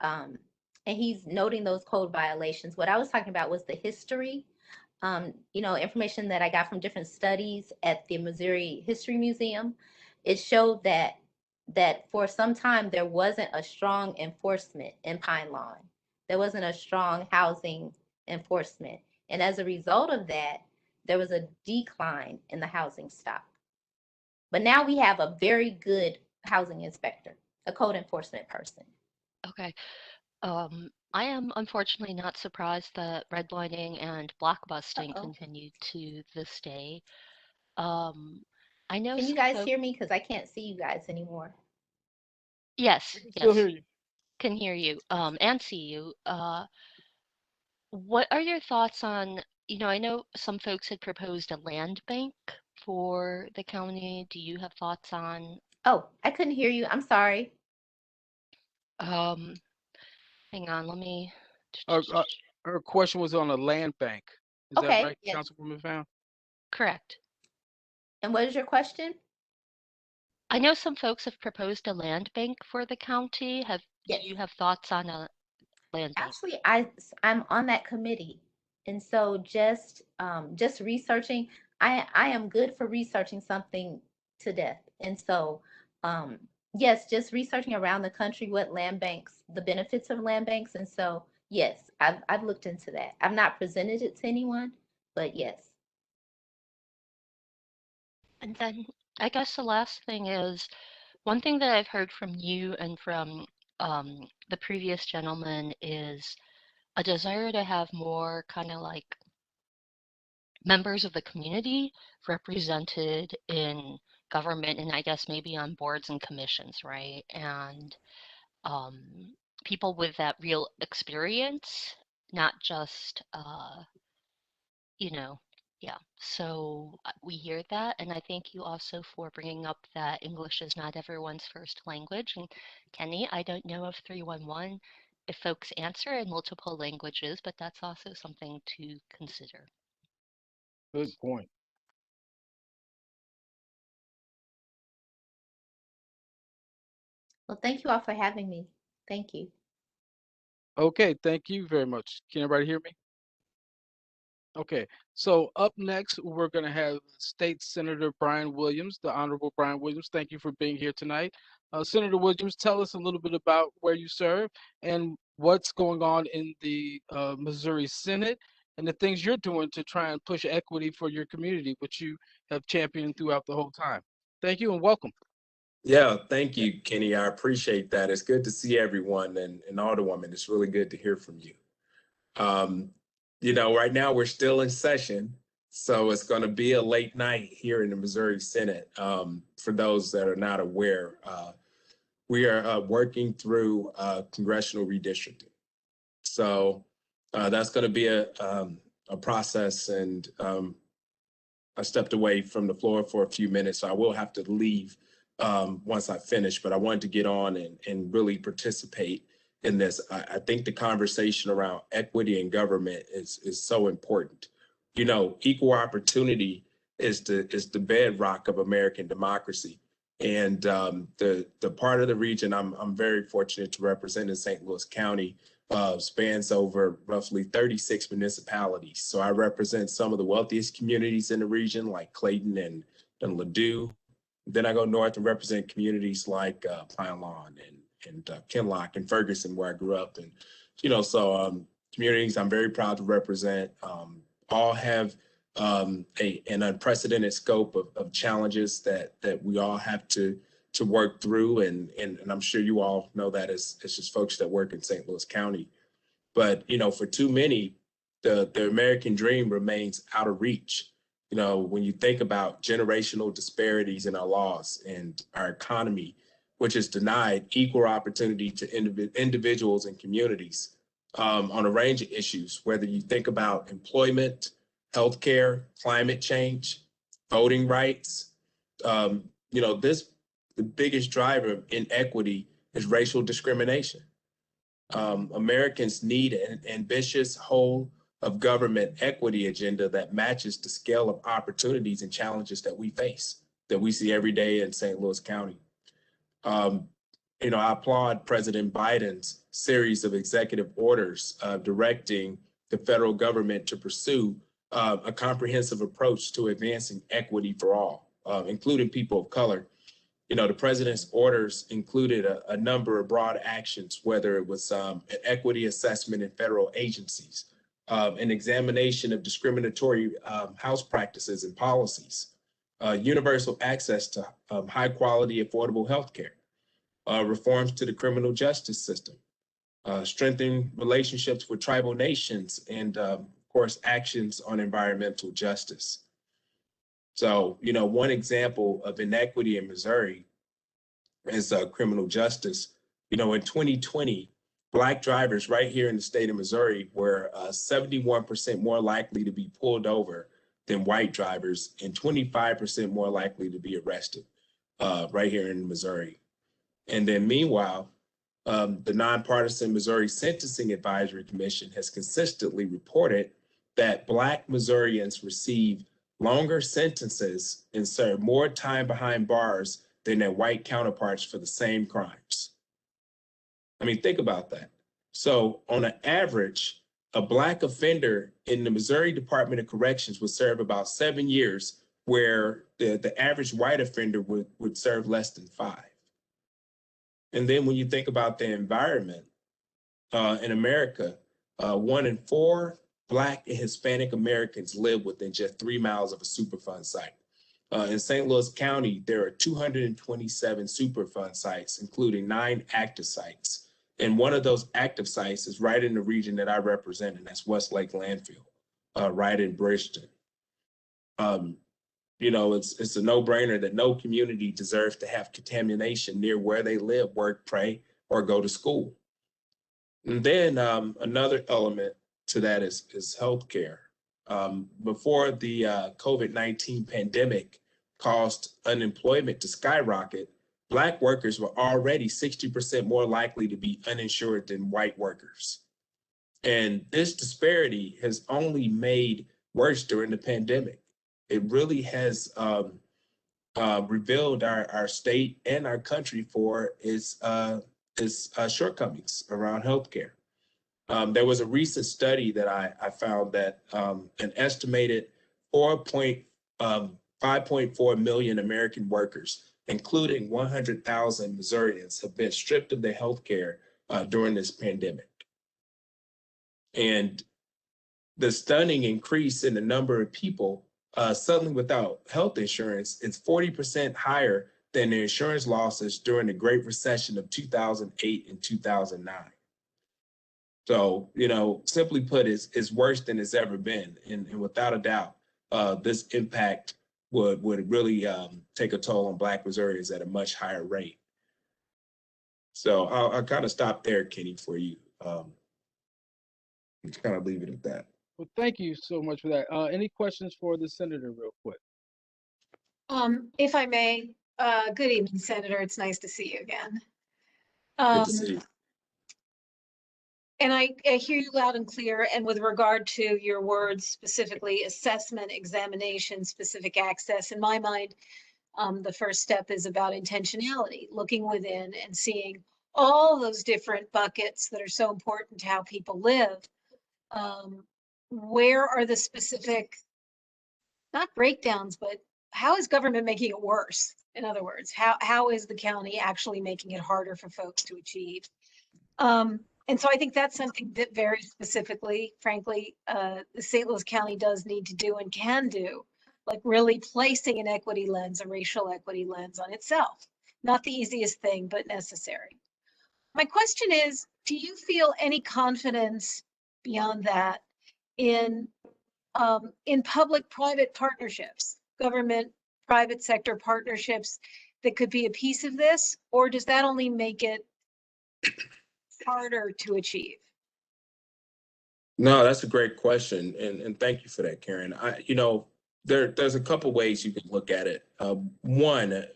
noting those code violations. What I was talking about was the history, information that I got from different studies at the Missouri History Museum. It showed that for some time there wasn't a strong enforcement in Pine Lawn. There wasn't a strong housing enforcement. And as a result of that, there was a decline in the housing stock. But now we have a very good housing inspector, a code enforcement person. Okay. I am unfortunately not surprised that redlining and blockbusting continue to this day. I know Can you guys hear me? Because I can't see you guys anymore. Yes, Still hear you. can hear you, and see you. What are your thoughts on, I know some folks had proposed a land bank for the county do you have thoughts on? Oh, I couldn't hear you. I'm sorry. Um, hang on, let me. Her question was on a land bank. Is that Okay, right, yes. Councilwoman Found? Correct. And what is your question? I know some folks have proposed a land bank for the county. Do Yes. you have thoughts on a land bank? Actually, I'm on that committee. And so just researching, I am good for researching something to death. And so yes, just researching around the country what land banks, the benefits of land banks. And so yes, I've looked into that. I've not presented it to anyone, but yes. And then I guess the last thing is one thing that I've heard from you and from the previous gentleman is a desire to have more kind of like members of the community represented in government and I guess maybe on boards and commissions, right? And people with that real experience, not just you know, yeah. So we hear that, and I thank you also for bringing up that English is not everyone's first language. And Kenny, I don't know if 311 if folks answer in multiple languages, but that's also something to consider. Good point. Well, thank you all for having me. Thank you. Okay, thank you very much. Can everybody hear me? Okay, so up next, we're going to have State Senator Brian Williams, the Honorable Brian Williams. Thank you for being here tonight. Senator Williams, tell us a little bit about where you serve and what's going on in the Missouri Senate and the things you're doing to try and push equity for your community, which you have championed throughout the whole time. Thank you and welcome. Yeah, thank you, Kenny. I appreciate that. It's good to see everyone and Alderwoman. It's really good to hear from you. Right now we're still in session, so it's going to be a late night here in the Missouri Senate. For those that are not aware, we are working through congressional redistricting. So that's going to be a process, and I stepped away from the floor for a few minutes, so I will have to leave once I finish, but I wanted to get on and really participate in this. I think the conversation around equity in government is so important. Equal opportunity is the bedrock of American democracy. And the part of the region I'm very fortunate to represent in St. Louis County spans over roughly 36 municipalities. So I represent some of the wealthiest communities in the region, like Clayton and Ladue. Then I go north and represent communities like Pine Lawn and Kinlock and Ferguson, where I grew up. And, communities I'm very proud to represent all have an unprecedented scope of challenges that we all have to work through. And I'm sure you all know that as just folks that work in St. Louis County. But, for too many, the American dream remains out of reach. When you think about generational disparities in our laws and our economy, which has denied equal opportunity to individuals and communities on a range of issues, whether you think about employment, healthcare, climate change, voting rights, the biggest driver of inequity is racial discrimination. Americans need an ambitious whole of government equity agenda that matches the scale of opportunities and challenges that we face, that we see every day in St. Louis County. I applaud President Biden's series of executive orders directing the federal government to pursue a comprehensive approach to advancing equity for all, including people of color. The president's orders included a number of broad actions, whether it was an equity assessment in federal agencies, an examination of discriminatory house practices and policies, universal access to high quality, affordable health care, reforms to the criminal justice system, strengthening relationships with tribal nations, and of course, actions on environmental justice. So, one example of inequity in Missouri is criminal justice. In 2020, Black drivers right here in the state of Missouri were 71% more likely to be pulled over than white drivers and 25% more likely to be arrested right here in Missouri. And then meanwhile, the nonpartisan Missouri Sentencing Advisory Commission has consistently reported that Black Missourians receive longer sentences and serve more time behind bars than their white counterparts for the same crimes. I mean, think about that. So on an average, a Black offender in the Missouri Department of Corrections would serve about 7 years, where the average white offender would serve less than 5. And then when you think about the environment in America, 1 in 4 Black and Hispanic Americans live within just 3 miles of a Superfund site. In St. Louis County, there are 227 Superfund sites, including 9 active sites. And one of those active sites is right in the region that I represent, and that's Westlake Landfill, right in Bridgeton. You know, it's a no-brainer that no community deserves to have contamination near where they live, work, pray, or go to school. And then another element to that is healthcare. Before the COVID-19 pandemic caused unemployment to skyrocket, Black workers were already 60% more likely to be uninsured than white workers. And this disparity has only made worse during the pandemic. It really has revealed our state and our country for its shortcomings around healthcare. There was a recent study that I found that an estimated 5.4 million American workers, including 100,000 Missourians, have been stripped of their health care during this pandemic. And the stunning increase in the number of people suddenly without health insurance is 40% higher than the insurance losses during the Great Recession of 2008 and 2009. So, you know, simply put, it's worse than it's ever been. And without a doubt, this impact would really take a toll on Black Missourians at a much higher rate. So I'll kind of stop there, Kenny, for you. Just kind of leave it at that. Well, thank you so much for that. Any questions for the senator real quick? If I may, good evening, Senator. It's nice to see you again. Good to see you. And I hear you loud and clear. And with regard to your words, specifically assessment, examination, specific access, in my mind, the first step is about intentionality, looking within and seeing all those different buckets that are so important to how people live. Where are the specific, not breakdowns, but how is government making it worse? In other words, how is the county actually making it harder for folks to achieve? And so I think that's something that very specifically, frankly, the St. Louis County does need to do and can do, like really placing an equity lens, a racial equity lens on itself. Not the easiest thing, but necessary. My question is, do you feel any confidence beyond that in public-private partnerships, government, private sector partnerships that could be a piece of this, or does that only make it harder to achieve? No, that's a great question, and thank you for that, Karen. You know, there's a couple ways you can look at it. One,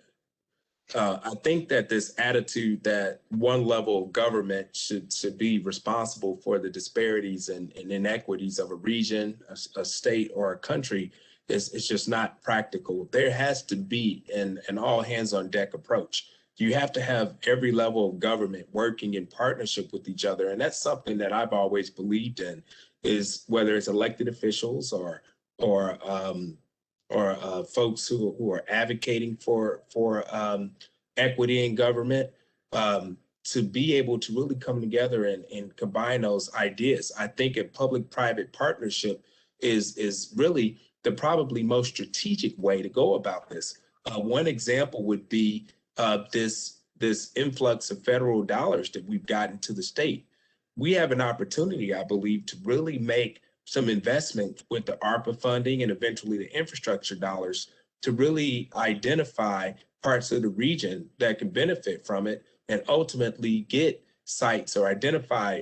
I think that this attitude that one level of government should be responsible for the disparities and inequities of a region, a state, or a country is just not practical. There has to be an all hands on deck approach. You have to have every level of government working in partnership with each other. And that's something that I've always believed in, is whether it's elected officials or folks who are advocating for equity in government, to be able to really come together and combine those ideas. I think a public-private partnership is really the probably most strategic way to go about this. One example would be this influx of federal dollars that we've gotten to the state. We have an opportunity, I believe, to really make some investment with the ARPA funding and eventually the infrastructure dollars to really identify parts of the region that can benefit from it and ultimately get sites or identify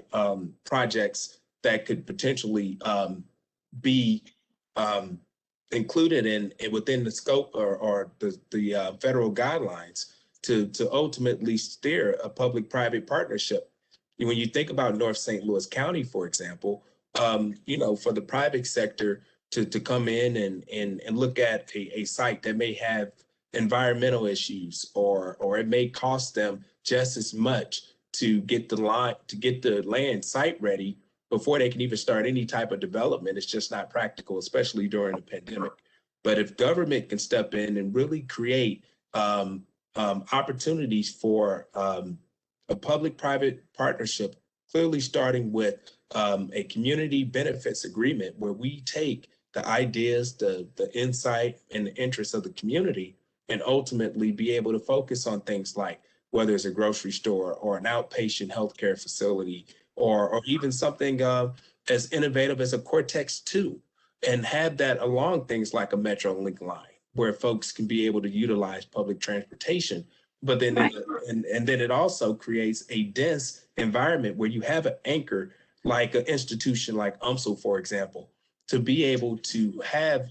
projects that could potentially be included in within the scope or the federal guidelines to ultimately steer a public-private partnership. When you think about North St. Louis County, for example, for the private sector to come in and look at a site that may have environmental issues, or it may cost them just as much to get the land site ready before they can even start any type of development. It's just not practical, especially during the pandemic. But if government can step in and really create opportunities for a public-private partnership, clearly starting with a community benefits agreement where we take the ideas, the insight, and the interests of the community, and ultimately be able to focus on things like whether it's a grocery store or an outpatient healthcare facility, or even something as innovative as a Cortex 2, and have that along things like a Metrolink line where folks can be able to utilize public transportation. But then, Right. and then it also creates a dense environment where you have an anchor like an institution like UMSL, for example, to be able to have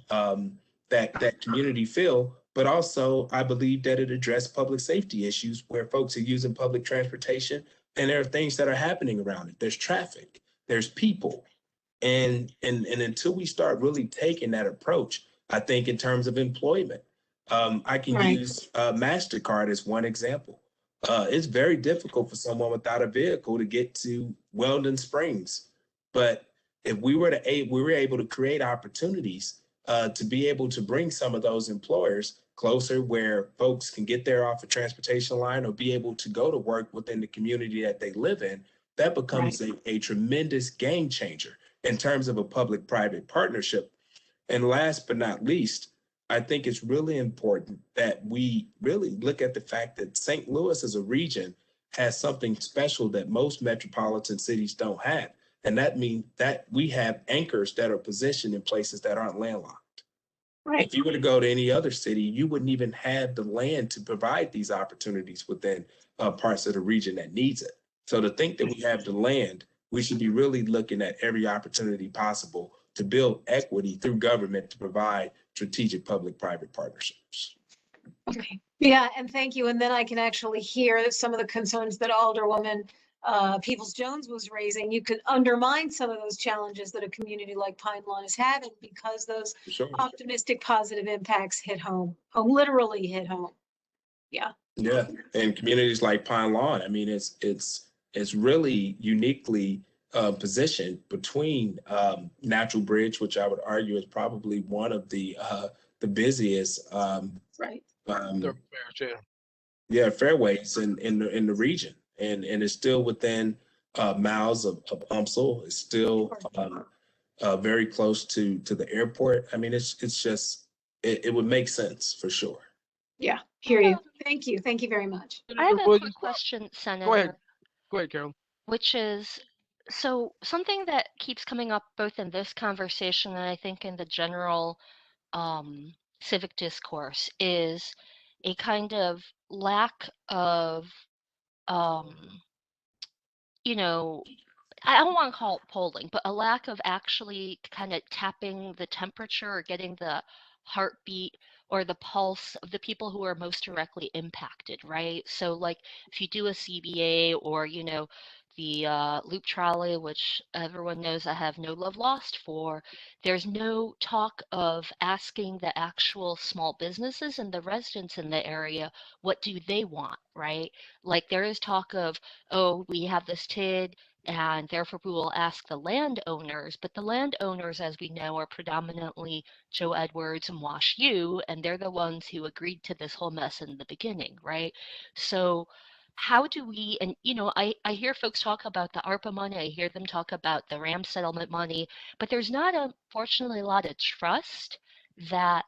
that community feel. But also, I believe that it addressed public safety issues where folks are using public transportation and there are things that are happening around it. There's traffic, there's people. And until we start really taking that approach, I think in terms of employment, I can Right. use MasterCard as one example. It's very difficult for someone without a vehicle to get to Weldon Springs. But if we were able to create opportunities to be able to bring some of those employers closer where folks can get there off a transportation line or be able to go to work within the community that they live in, that becomes a tremendous game changer in terms of a public-private partnership. And last but not least, I think it's really important that we really look at the fact that St. Louis as a region has something special that most metropolitan cities don't have. And that means that we have anchors that are positioned in places that aren't landlocked. Right. If you were to go to any other city, you wouldn't even have the land to provide these opportunities within parts of the region that needs it. So to think that we have the land, we should be really looking at every opportunity possible to build equity through government to provide strategic public-private partnerships. Okay. Yeah, and thank you. And then I can actually hear some of the concerns that Alderwoman Peoples-Jones was raising. You could undermine some of those challenges that a community like Pine Lawn is having because those For sure. optimistic, positive impacts hit home, literally hit home. Yeah. Yeah, and communities like Pine Lawn, I mean, it's really uniquely positioned between Natural Bridge, which I would argue is probably one of the busiest Right. fairways in the region, and it's still within miles of UMSL. It's still very close to the airport. I mean, it's just it would make sense for sure. Yeah, hear you. Thank you. Thank you very much. I have a Would quick you- question, Senator. Go ahead, Carol. Which is, so something that keeps coming up both in this conversation and I think in the general civic discourse is a kind of lack of, you know, I don't want to call it polling, but a lack of actually kind of tapping the temperature or getting the heartbeat or the pulse of the people who are most directly impacted, right? So, like, if you do a CBA or, the loop trolley, which everyone knows I have no love lost for, there's no talk of asking the actual small businesses and the residents in the area, what do they want, right? Like, there is talk of, oh, we have this TID, and therefore we will ask the landowners. But the landowners, as we know, are predominantly Joe Edwards and Wash U, and they're the ones who agreed to this whole mess in the beginning, right? So how do we, and I hear folks talk about the ARPA money, I hear them talk about the RAM settlement money, but there's not, unfortunately, a lot of trust that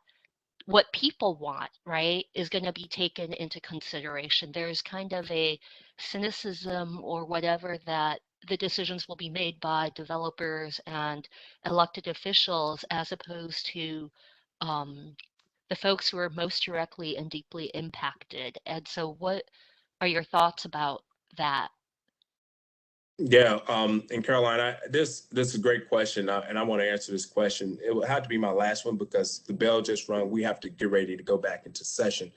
what people want, right, is going to be taken into consideration. There's kind of a cynicism or whatever that the decisions will be made by developers and elected officials as opposed to the folks who are most directly and deeply impacted. And so what are your thoughts about that? Yeah, and Caroline, this is a great question, and I want to answer this question. It will have to be my last one because the bell just rung. We have to get ready to go back into session.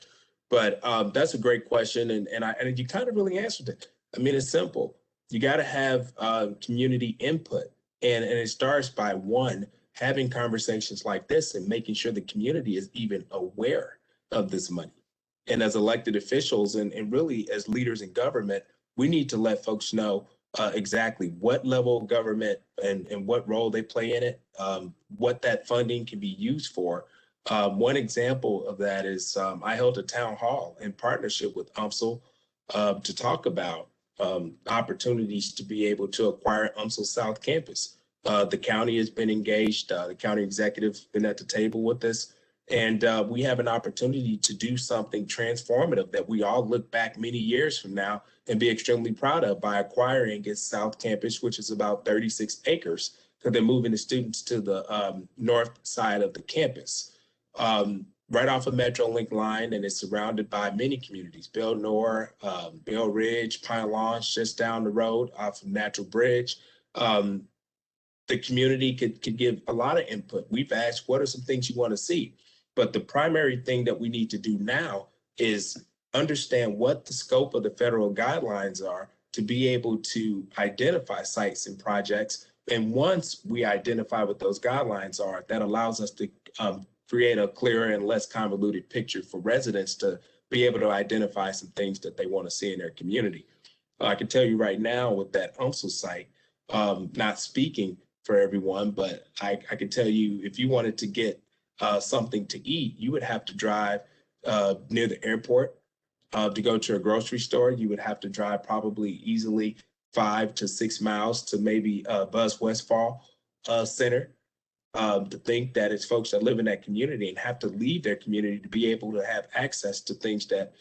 But that's a great question, and you kind of really answered it. I mean, it's simple. You got to have community input, and it starts by one having conversations like this and making sure the community is even aware of this money. And as elected officials and really as leaders in government, we need to let folks know exactly what level of government and what role they play in it, what that funding can be used for. One example of that is I held a town hall in partnership with UMSL to talk about opportunities to be able to acquire UMSL South Campus. The county has been engaged, the county executive's been at the table with this, and we have an opportunity to do something transformative that we all look back many years from now and be extremely proud of by acquiring its South Campus, which is about 36 acres, because they're moving the students to the north side of the campus, right off of Metrolink line, and it's surrounded by many communities, Bell Nor, Bell Ridge, Pine Lawns, just down the road off of Natural Bridge. The community could give a lot of input. We've asked, what are some things you want to see? But the primary thing that we need to do now is understand what the scope of the federal guidelines are to be able to identify sites and projects. And once we identify what those guidelines are, that allows us to create a clearer and less convoluted picture for residents to be able to identify some things that they want to see in their community. I can tell you right now with that UMSL site, not speaking for everyone, but I can tell you if you wanted to get something to eat, you would have to drive near the airport. To go to a grocery store, you would have to drive probably easily 5 to 6 miles to maybe Buzz Westfall Center. To think that it's folks that live in that community and have to leave their community to be able to have access to things that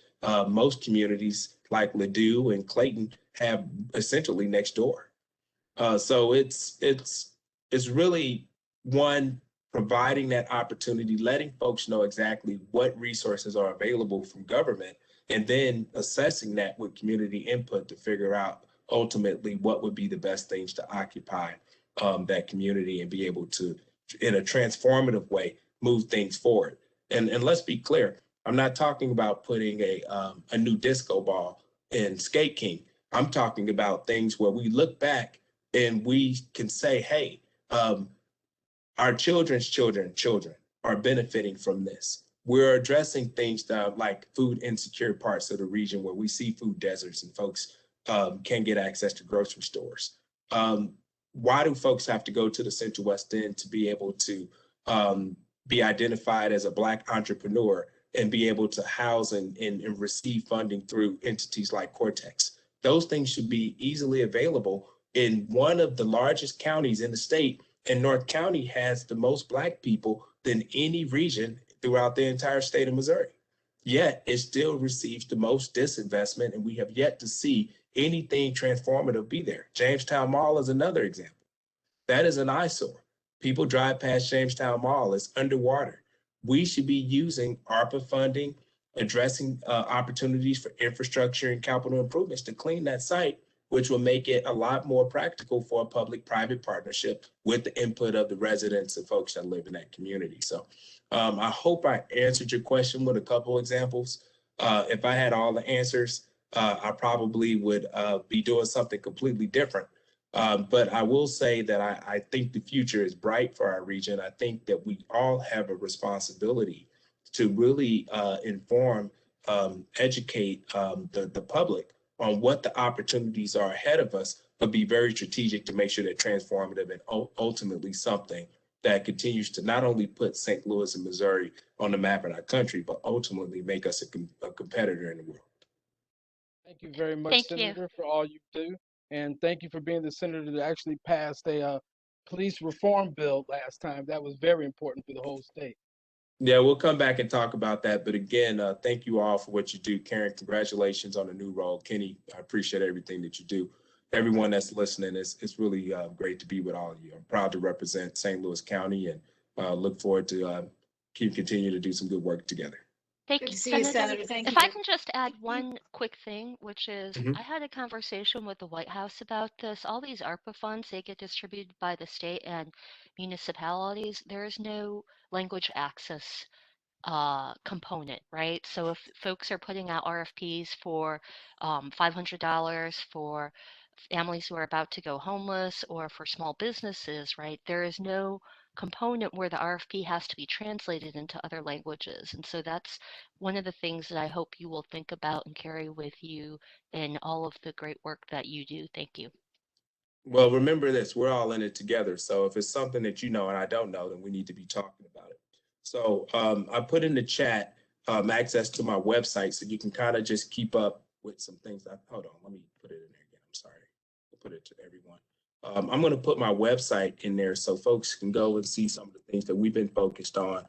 most communities like Ladue and Clayton have essentially next door. So it's really one, providing that opportunity, letting folks know exactly what resources are available from government, and then assessing that with community input to figure out ultimately what would be the best things to occupy that community and be able to, in a transformative way, move things forward. And let's be clear, I'm not talking about putting a new disco ball in Skate King. I'm talking about things where we look back and we can say, hey, our children's children are benefiting from this. We're addressing things that like food insecure parts of the region where we see food deserts and folks can't get access to grocery stores. Why do folks have to go to the Central West End to be able to be identified as a Black entrepreneur and be able to house and receive funding through entities like Cortex? Those things should be easily available in one of the largest counties in the state, and North County has the most Black people than any region throughout the entire state of Missouri. Yet it still receives the most disinvestment, and we have yet to see anything transformative be there. Jamestown Mall is another example. That is an eyesore. People drive past Jamestown Mall, it's underwater. We should be using ARPA funding, addressing opportunities for infrastructure and capital improvements to clean that site, which will make it a lot more practical for a public-private partnership with the input of the residents and folks that live in that community. So I hope I answered your question with a couple examples. If I had all the answers, I probably would be doing something completely different. But I will say that I think the future is bright for our region. I think that we all have a responsibility to really inform, educate the public on what the opportunities are ahead of us, but be very strategic to make sure they're transformative and ultimately something that continues to not only put St. Louis and Missouri on the map in our country, but ultimately make us a competitor in the world. Thank you very much, Thank you. Senator, for all you do. And thank you for being the senator that actually passed a police reform bill last time. That was very important for the whole state. Yeah, we'll come back and talk about that. But again, thank you all for what you do. Karen, congratulations on the new role. Kenny, I appreciate everything that you do. Everyone that's listening, it's really great to be with all of you. I'm proud to represent St. Louis County and look forward to continue to do some good work together. Thank Good you, to see you, Senator. Senator. Thank If you. I can just add one quick thing, which is Mhm. I had a conversation with the White House about this. All these ARPA funds, they get distributed by the state and municipalities. There is no language access component, right? So if folks are putting out RFPs for $500 for families who are about to go homeless or for small businesses, right? There is no component where the RFP has to be translated into other languages. And so that's one of the things that I hope you will think about and carry with you in all of the great work that you do. Thank you. Well, remember this, we're all in it together. So if it's something that you know and I don't know, then we need to be talking about it. So I put in the chat access to my website so you can kind of just keep up with some things. Hold on, let me put it in there again. I'm sorry. I'll put it to everyone. I'm going to put my website in there so folks can go and see some of the things that we've been focused on.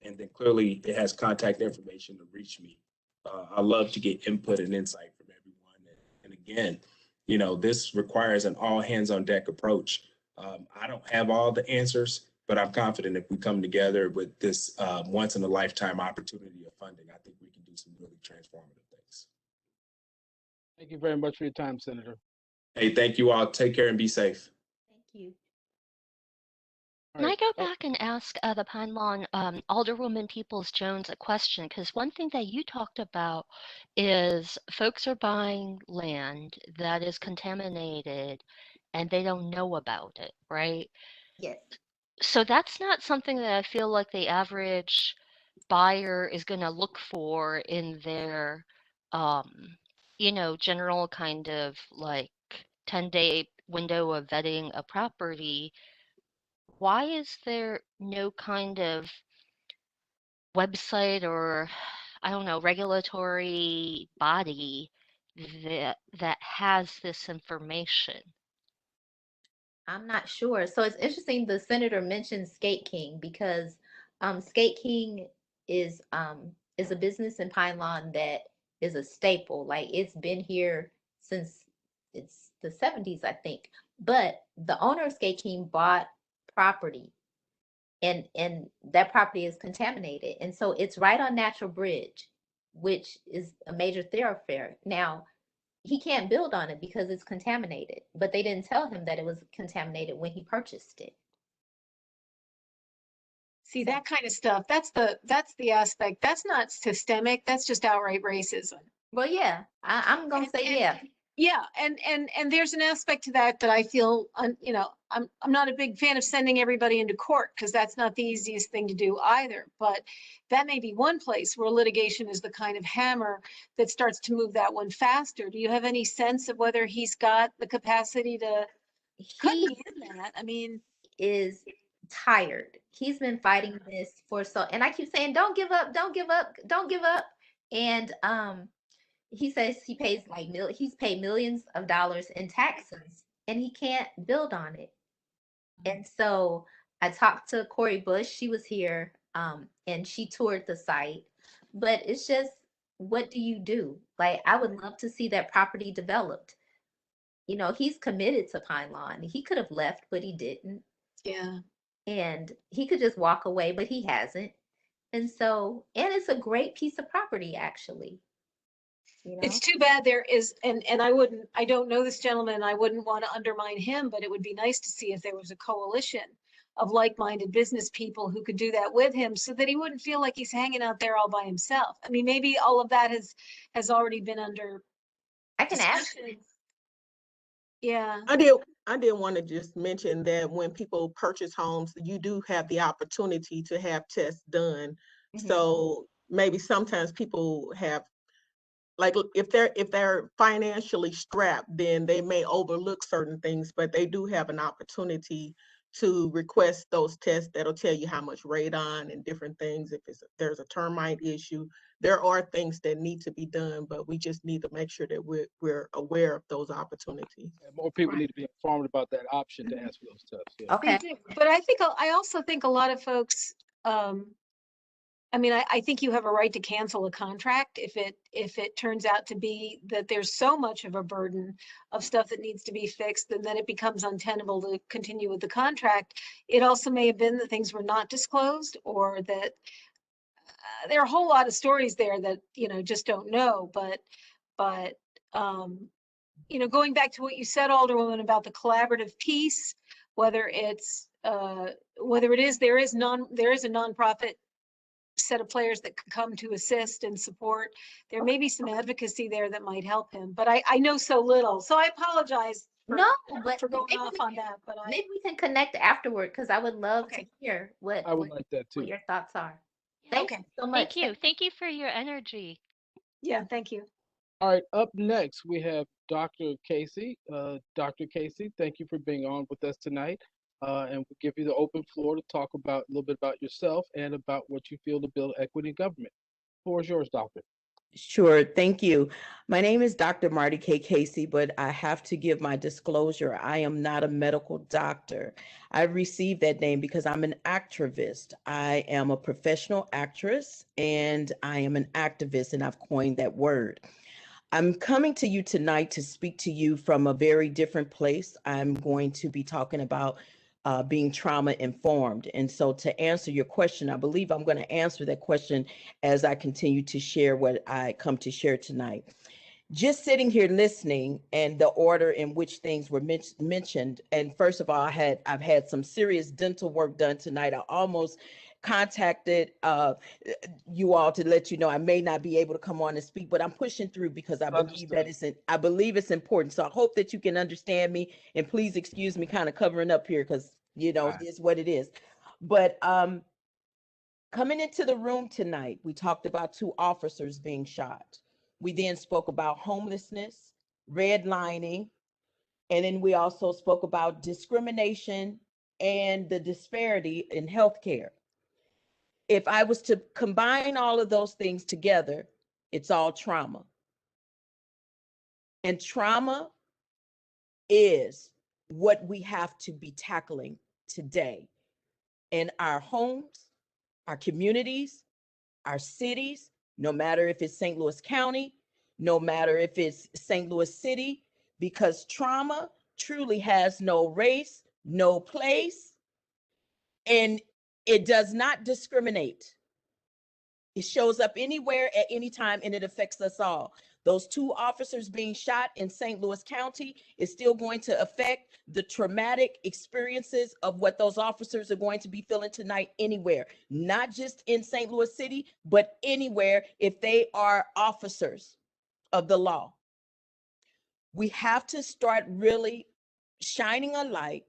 And then clearly it has contact information to reach me. I love to get input and insight from everyone. And again, you know, this requires an all hands on deck approach. I don't have all the answers, but I'm confident if we come together with this once in a lifetime opportunity of funding, I think we can do some really transformative things. Thank you very much for your time, Senator. Hey, thank you all. Take care and be safe. Thank you. All Can I right. go back and ask the Pine Lawn Alderwoman Peoples-Jones a question? Because one thing that you talked about is folks are buying land that is contaminated and they don't know about it, right? Yes. So that's not something that I feel like the average buyer is going to look for in their, general kind of like 10-day window of vetting a property. Why is there no kind of website or, I don't know, regulatory body that has this information? I'm not sure. So it's interesting the senator mentioned Skate King because Skate King is a business in Pine Lawn that is a staple. Like it's been here since it's the 70s, I think. But the owner of Skate King bought property and that property is contaminated. And so it's right on Natural Bridge, which is a major thoroughfare. Now, he can't build on it because it's contaminated, but they didn't tell him that it was contaminated when he purchased it. See, that kind of stuff, that's the aspect. That's not systemic. That's just outright racism. Well, yeah, I'm gonna say yeah. Yeah, and there's an aspect to that I feel, I'm not a big fan of sending everybody into court because that's not the easiest thing to do either. But that may be one place where litigation is the kind of hammer that starts to move that one faster. Do you have any sense of whether he's got the capacity to? Could He be in that. I mean, is tired. He's been fighting this for and I keep saying, don't give up, don't give up, don't give up. And he says he's paid millions of dollars in taxes and he can't build on it. And so I talked to Corey Bush. She was here and she toured the site. But it's just, what do you do? Like, I would love to see that property developed. You know, he's committed to Pine Lawn. He could have left, but he didn't. yeah. And he could just walk away, but he hasn't. And so, and it's a great piece of property, actually. You know? It's too bad there is, and I don't know this gentleman, I wouldn't want to undermine him, but it would be nice to see if there was a coalition of like-minded business people who could do that with him so that he wouldn't feel like he's hanging out there all by himself. I mean, maybe all of that has already been under I can ask. discussion. Yeah. I did want to just mention that when people purchase homes, you do have the opportunity to have tests done. Mhm. So maybe sometimes people have, like, if they're financially strapped, then they may overlook certain things, but they do have an opportunity to request those tests that'll tell you how much radon and different things. If there's a termite issue, there are things that need to be done, but we just need to make sure that we're aware of those opportunities. And more people need to be informed about that option to ask for those tests. Yeah. Okay. They do. But I also think a lot of folks, I mean, I think you have a right to cancel a contract if it turns out to be that there's so much of a burden of stuff that needs to be fixed, and then it becomes untenable to continue with the contract. It also may have been that things were not disclosed, or that there are a whole lot of stories there that, just don't know, but, going back to what you said, Alderwoman, about the collaborative piece, whether it's, whether it is, there is a nonprofit set of players that can come to assist and support. There may be some advocacy there that might help him, but I know so little. So I apologize for, No, but for going maybe off we on can- that, but maybe we can connect afterward because I would love to Okay. hear what I would like that what too. your thoughts are. Thank Okay. you so much. Thank you. Thank you for your energy. Yeah, thank you. All right, up next we have Dr. Casey. Dr. Casey, thank you for being on with us tonight. And we'll give you the open floor to talk about a little bit about yourself and about what you feel to build equity in government. The floor is yours, Doctor. Sure, thank you. My name is Dr. Marty K. Casey, but I have to give my disclosure. I am not a medical doctor. I received that name because I'm an activist. I am a professional actress and I am an activist, and I've coined that word. I'm coming to you tonight to speak to you from a very different place. I'm going to be talking about being trauma informed. And so, to answer your question, I believe I'm going to answer that question as I continue to share what I come to share tonight. Just sitting here listening and the order in which things were mentioned. And first of all, I've had some serious dental work done tonight. I almost contacted you all to let you know I may not be able to come on and speak, but I'm pushing through because I believe that I believe it's important. So I hope that you can understand me, and please excuse me kind of covering up here because it is what it is. But coming into the room tonight, we talked about 2 officers being shot. We then spoke about homelessness, redlining, and then we also spoke about discrimination and the disparity in healthcare. If I was to combine all of those things together, it's all trauma. And trauma is what we have to be tackling today in our homes, our communities, our cities, no matter if it's St. Louis County, no matter if it's St. Louis City, because trauma truly has no race, no place, and it does not discriminate. It shows up anywhere at any time, and it affects us all. Those 2 officers being shot in St. Louis County is still going to affect the traumatic experiences of what those officers are going to be feeling tonight anywhere, not just in St. Louis City, but anywhere if they are officers of the law. We have to start really shining a light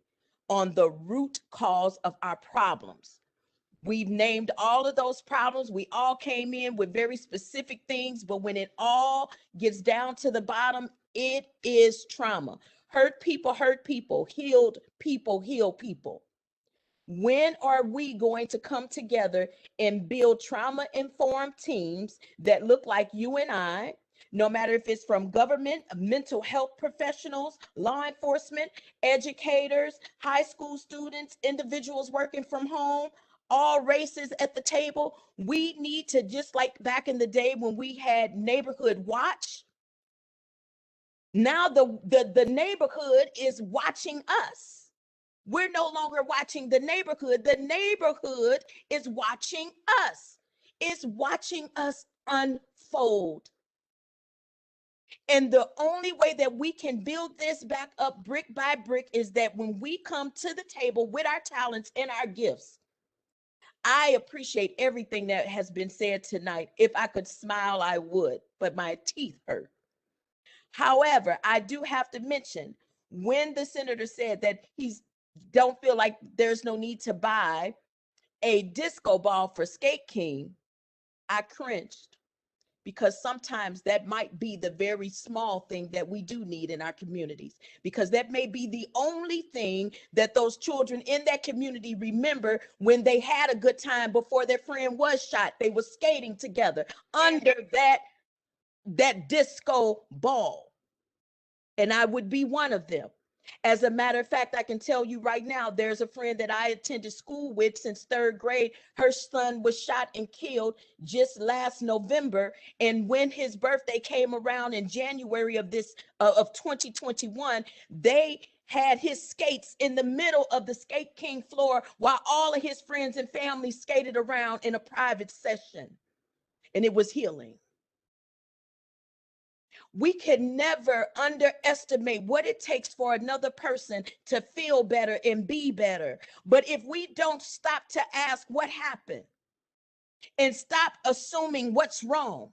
on the root cause of our problems. We've named all of those problems. We all came in with very specific things, but when it all gets down to the bottom, it is trauma. Hurt people, healed people, heal people. When are we going to come together and build trauma-informed teams that look like you and I, no matter if it's from government, mental health professionals, law enforcement, educators, high school students, individuals working from home, all races at the table? We need to, just like back in the day when we had neighborhood watch, now the neighborhood is watching us. We're no longer watching the neighborhood is watching us. It's watching us unfold. And the only way that we can build this back up brick by brick is that when we come to the table with our talents and our gifts. I appreciate everything that has been said tonight. If I could smile, I would, but my teeth hurt. However, I do have to mention when the senator said that he's don't feel like there's no need to buy a disco ball for Skate King, I cringed, because sometimes that might be the very small thing that we do need in our communities, because that may be the only thing that those children in that community remember when they had a good time before their friend was shot. They were skating together under that disco ball, and I would be one of them. As a matter of fact, I can tell you right now, there's a friend that I attended school with since 3rd grade. Her son was shot and killed just last November. And when his birthday came around in January of 2021, they had his skates in the middle of the Skate King floor while all of his friends and family skated around in a private session. and it was healing. We can never underestimate what it takes for another person to feel better and be better. But if we don't stop to ask what happened and stop assuming what's wrong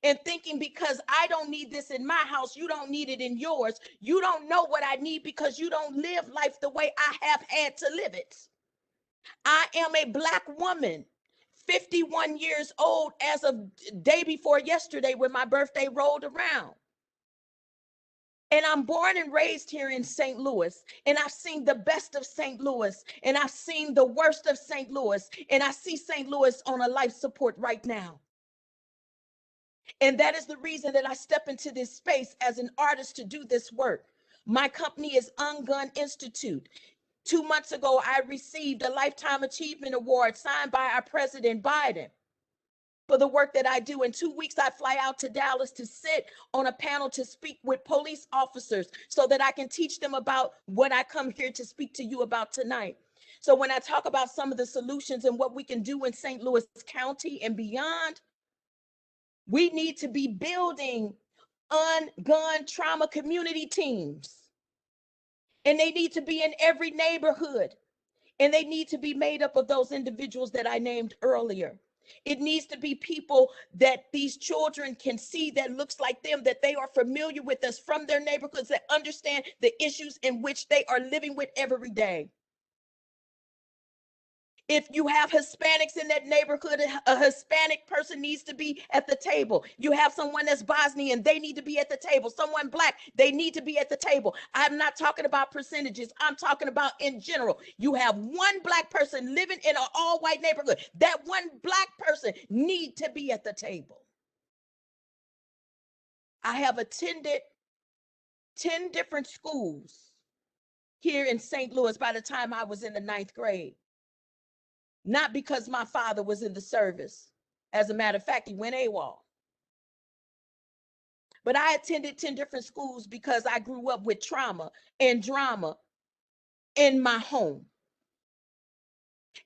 and thinking because I don't need this in my house, you don't need it in yours. You don't know what I need because you don't live life the way I have had to live it. I am a Black woman, 51 years old as of day before yesterday when my birthday rolled around. And I'm born and raised here in St. Louis, and I've seen the best of St. Louis, and I've seen the worst of St. Louis, and I see St. Louis on a life support right now. And that is the reason that I step into this space as an artist to do this work. My company is Ungun Institute. 2 months ago, I received a Lifetime Achievement Award signed by our President Biden for the work that I do. In 2 weeks, I fly out to Dallas to sit on a panel to speak with police officers so that I can teach them about what I come here to speak to you about tonight. So when I talk about some of the solutions and what we can do in St. Louis County and beyond, we need to be building ungun trauma community teams. And they need to be in every neighborhood. And they need to be made up of those individuals that I named earlier. It needs to be people that these children can see that looks like them, that they are familiar with us from their neighborhoods, that understand the issues in which they are living with every day. If you have Hispanics in that neighborhood, a Hispanic person needs to be at the table. You have someone that's Bosnian, they need to be at the table. Someone Black, they need to be at the table. I'm not talking about percentages. I'm talking about in general. You have one Black person living in an all-white neighborhood. That one Black person need to be at the table. I have attended 10 different schools here in St. Louis by the time I was in the 9th grade. Not because my father was in the service. As a matter of fact, he went AWOL. But I attended 10 different schools because I grew up with trauma and drama in my home.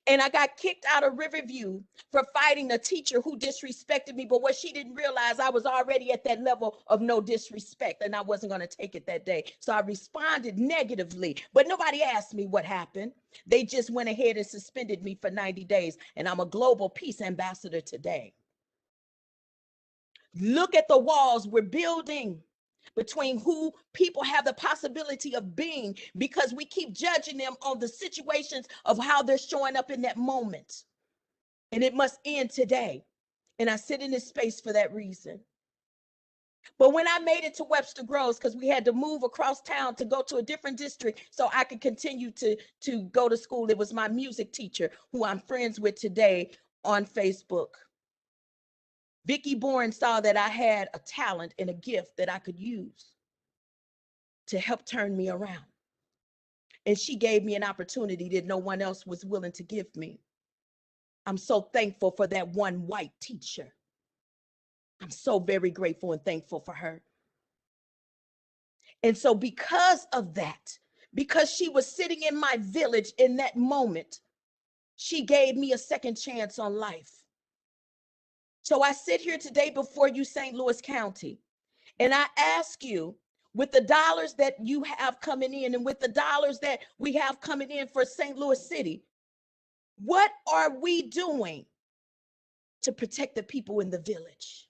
And I got kicked out of Riverview for fighting a teacher who disrespected me. But what she didn't realize, I was already at that level of no disrespect, and I wasn't going to take it that day. So I responded negatively, but nobody asked me what happened. They just went ahead and suspended me for 90 days, and I'm a global peace ambassador today. Look at the walls we're building between who people have the possibility of being, because we keep judging them on the situations of how they're showing up in that moment. And it must end today. And I sit in this space for that reason. But when I made it to Webster Groves, because we had to move across town to go to a different district so I could continue to go to school, it was my music teacher, who I'm friends with today on Facebook. Vicki Bourne saw that I had a talent and a gift that I could use to help turn me around. And she gave me an opportunity that no one else was willing to give me. I'm so thankful for that one white teacher. I'm so very grateful and thankful for her. And so because of that, because she was sitting in my village in that moment, she gave me a second chance on life. So I sit here today before you, St. Louis County, and I ask you, with the dollars that you have coming in and with the dollars that we have coming in for St. Louis City, what are we doing to protect the people in the village?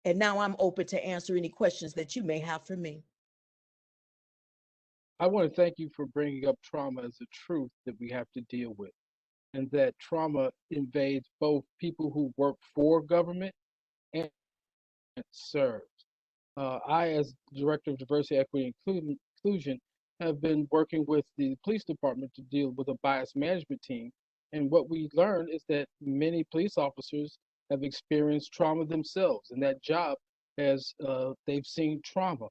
And now I'm open to answer any questions that you may have for me. I want to thank you for bringing up trauma as a truth that we have to deal with, and that trauma invades both people who work for government and serve. I, as Director of Diversity, Equity, and Inclusion, have been working with the police department to deal with a bias management team. And what we learned is that many police officers have experienced trauma themselves, and that job has they've seen trauma.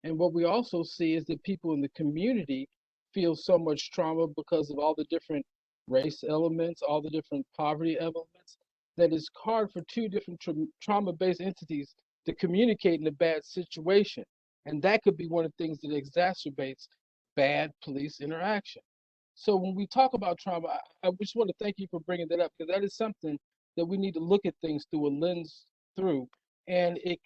And what we also see is that people in the community feel so much trauma because of all the different race elements, all the different poverty elements, that it's hard for two different trauma-based entities to communicate in a bad situation. And that could be one of the things that exacerbates bad police interaction. So when we talk about trauma, I just want to thank you for bringing that up, because that is something that we need to look at things through a lens through, and it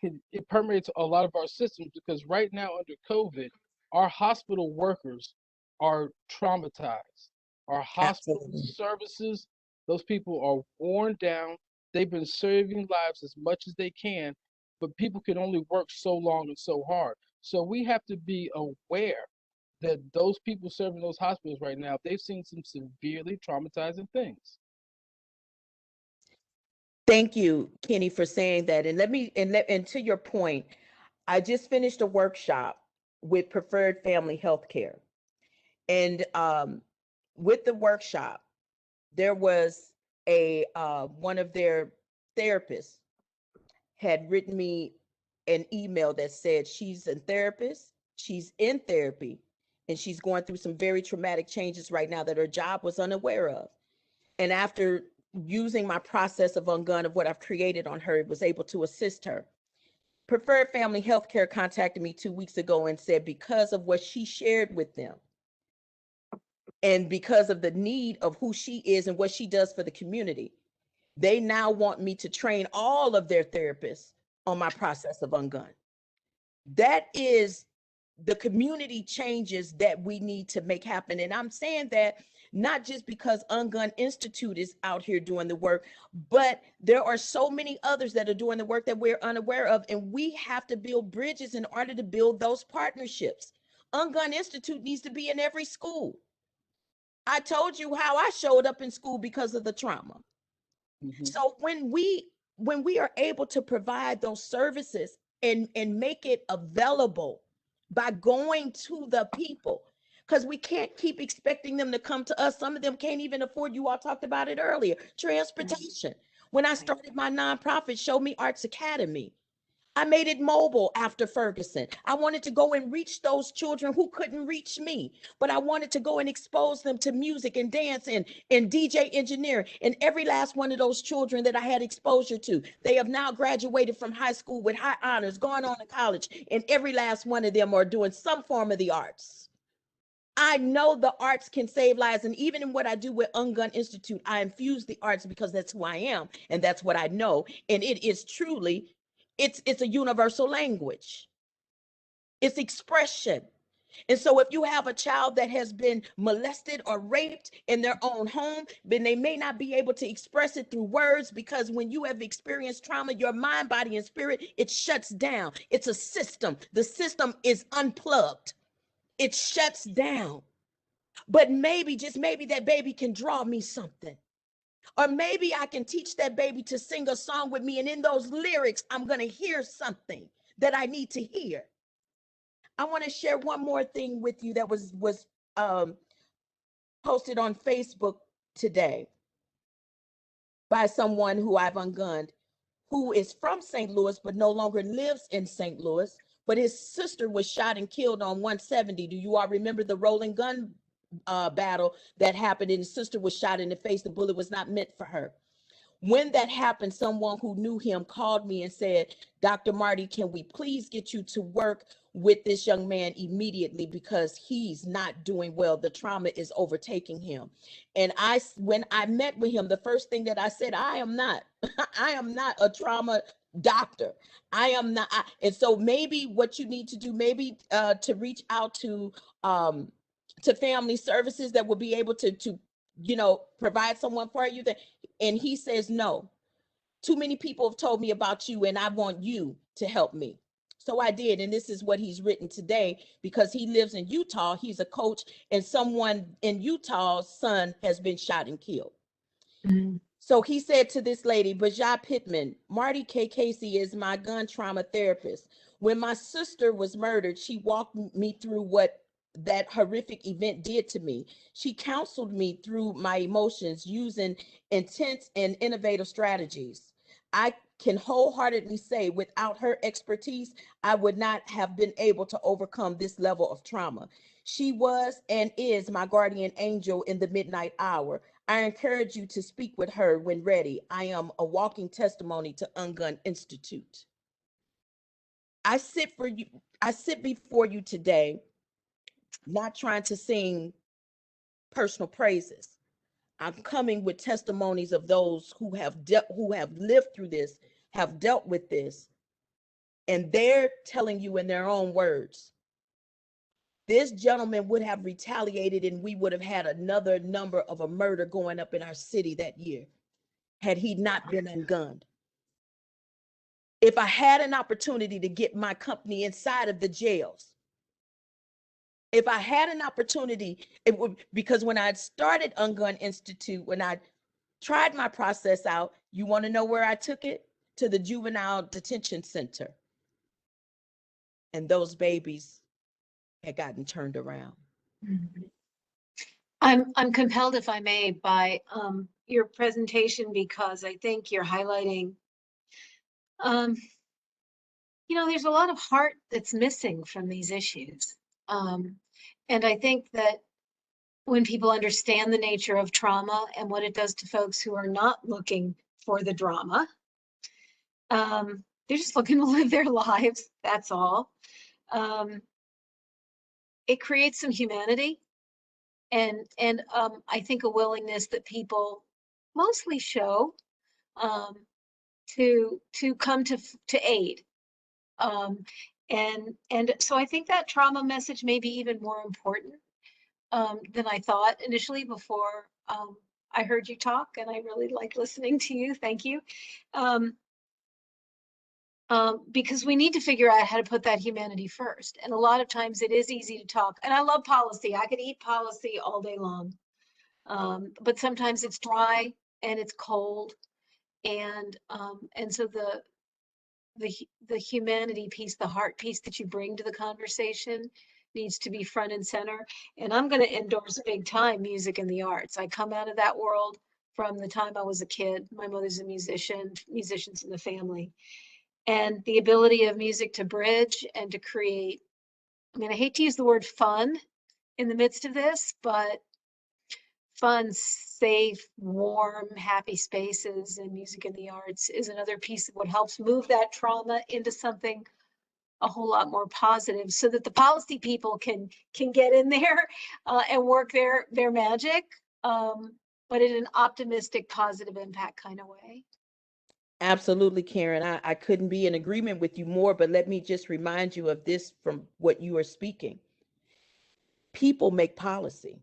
permeates a lot of our systems, because right now under COVID, our hospital workers are traumatized. Our hospital Absolutely. services, those people are worn down. They've been serving lives as much as they can, but people can only work so long and so hard. So we have to be aware that those people serving those hospitals right now, they've seen some severely traumatizing things. Thank you, Kenny, for saying that. And and to your point, I just finished a workshop with Preferred Family Healthcare. And with the workshop, there was a one of their therapists had written me an email that said she's a therapist, she's in therapy, and she's going through some very traumatic changes right now that her job was unaware of. And after using my process of Ungun, of what I've created on her, it was able to assist her. Preferred Family Healthcare contacted me 2 weeks ago and said, because of what she shared with them, and because of the need of who she is and what she does for the community, they now want me to train all of their therapists on my process of Ungun. That is the community changes that we need to make happen. And I'm saying that not just because Ungun Institute is out here doing the work, but there are so many others that are doing the work that we're unaware of. And we have to build bridges in order to build those partnerships. Ungun Institute needs to be in every school. I told you how I showed up in school because of the trauma. So when we are able to provide those services and make it available by going to the people, because we can't keep expecting them to come to us. Some of them can't even afford, you all talked about it earlier, transportation. When I started my nonprofit, Show Me Arts Academy, I made it mobile after Ferguson. I wanted to go and reach those children who couldn't reach me, but I wanted to go and expose them to music and dance and DJ engineering. And every last one of those children that I had exposure to, they have now graduated from high school with high honors, gone on to college, and every last one of them are doing some form of the arts. I know the arts can save lives. And even in what I do with Ungun Institute, I infuse the arts because that's who I am and that's what I know. And it is truly, it's a universal language. It's expression. And so if you have a child that has been molested or raped in their own home, then they may not be able to express it through words, because when you have experienced trauma, your mind, body, and spirit, it shuts down. It's a system. The system is unplugged. It shuts down. But maybe, just maybe, that baby can draw me something. Or maybe I can teach that baby to sing a song with me. And in those lyrics, I'm going to hear something that I need to hear. I want to share one more thing with you that was um, posted on Facebook today by someone who I've ungunned, who is from St. Louis, but no longer lives in St. Louis. But his sister was shot and killed on 170. Do you all remember the rolling gun battle that happened? And his sister was shot in the face. The bullet was not meant for her. When that happened, someone who knew him called me and said, Dr. Marty, can we please get you to work with this young man immediately, because he's not doing well. The trauma is overtaking him. And when I met with him, the first thing that I said, I am not, I am not a trauma doctor. I am not. And so maybe what you need to do, maybe to reach out to family services that will be able to provide someone for you. And he says, no, too many people have told me about you and I want you to help me. So I did. And this is what he's written today, because he lives in Utah. He's a coach, and someone in Utah's son has been shot and killed. Mhm. So he said to this lady, Bajah Pittman, Marty K. Casey is my gun trauma therapist. When my sister was murdered, she walked me through what that horrific event did to me. She counseled me through my emotions using intense and innovative strategies. I can wholeheartedly say without her expertise, I would not have been able to overcome this level of trauma. She was and is my guardian angel in the midnight hour. I encourage you to speak with her when ready. I am a walking testimony to Ungun Institute. I sit before you today, not trying to sing personal praises. I'm coming with testimonies of those who have lived through this, have dealt with this, and they're telling you in their own words, this gentleman would have retaliated and we would have had another number of a murder going up in our city that year had he not been ungunned. If I had an opportunity to get my company inside of the jails, if I had an opportunity, it would, because when I started Ungun Institute, when I tried my process out, you want to know where I took it? To the juvenile detention center. And those babies had gotten turned around. I'm compelled, if I may, by your presentation, because I think you're highlighting, there's a lot of heart that's missing from these issues. And I think that when people understand the nature of trauma and what it does to folks who are not looking for the drama, they're just looking to live their lives, that's all. It creates some humanity and I think a willingness that people mostly show to come to aid. And so I think that trauma message may be even more important than I thought initially before I heard you talk, and I really like listening to you. Thank you. Because we need to figure out how to put that humanity first. And a lot of times it is easy to talk. And I love policy. I could eat policy all day long. But sometimes it's dry and it's cold. And so the humanity piece, the heart piece that you bring to the conversation needs to be front and center. And I'm going to endorse big time music and the arts. I come out of that world from the time I was a kid. My mother's a musician, musicians in the family. And the ability of music to bridge and to create, I mean, I hate to use the word fun in the midst of this, but fun, safe, warm, happy spaces and music and the arts is another piece of what helps move that trauma into something a whole lot more positive, so that the policy people can get in there and work their magic, but in an optimistic, positive impact kind of way. Absolutely, Karen. I couldn't be in agreement with you more, but let me just remind you of this from what you are speaking. People make policy.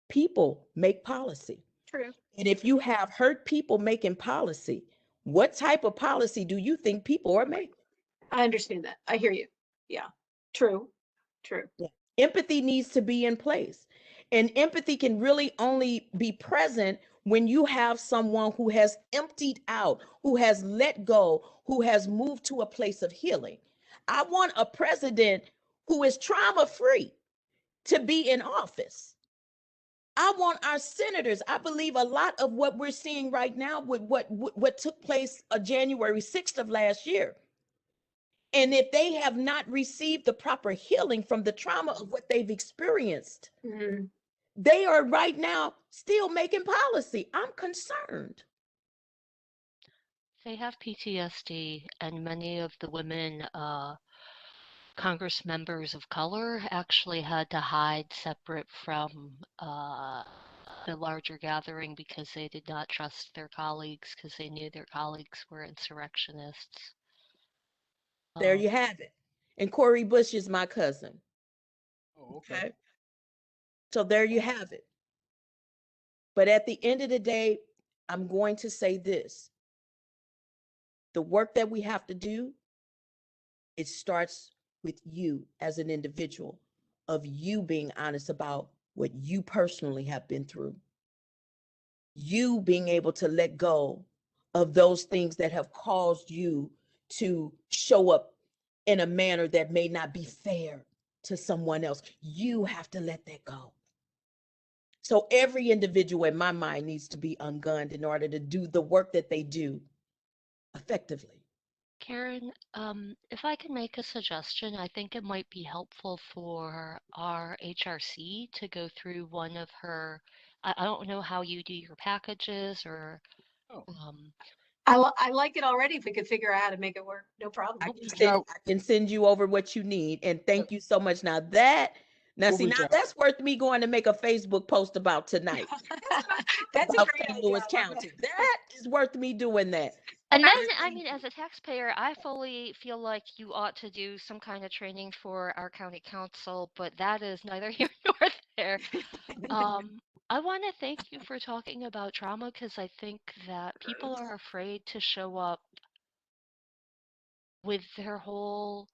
People make policy. True. And if you have hurt people making policy, what type of policy do you think people are making? I understand that. I hear you. Yeah. True. Yeah. Empathy needs to be in place. And empathy can really only be present when you have someone who has emptied out, who has let go, who has moved to a place of healing. I want a president who is trauma-free to be in office. I want our senators. I believe a lot of what we're seeing right now with what took place January 6th of last year. And if they have not received the proper healing from the trauma of what they've experienced, they are right now still making policy. I'm concerned. They have PTSD, and many of the women, Congress members of color, actually had to hide separate from the larger gathering because they did not trust their colleagues, because they knew their colleagues were insurrectionists. There you have it. And Cori Bush is my cousin. Oh, okay. So there you have it. But at the end of the day, I'm going to say this. The work that we have to do, it starts with you as an individual, of you being honest about what you personally have been through. You being able to let go of those things that have caused you to show up in a manner that may not be fair to someone else. You have to let that go. So every individual in my mind needs to be ungunned in order to do the work that they do effectively. Karen, if I can make a suggestion, I think it might be helpful for our HRC to go through one of her, I don't know how you do your packages or, Oh. I like it already. If we could figure out how to make it work, no problem. I can send you over what you need. And thank you so much. Now Now, We'll see, reach now out. that's worth me going to make a Facebook post about tonight. That's a About great St. idea. Louis I love County. That is worth me doing that. And then, I Thank mean, as a taxpayer, I fully feel like you ought to do some kind of training for our county council, but that is neither here nor there. I want to thank you for talking about trauma because I think that people are afraid to show up with their whole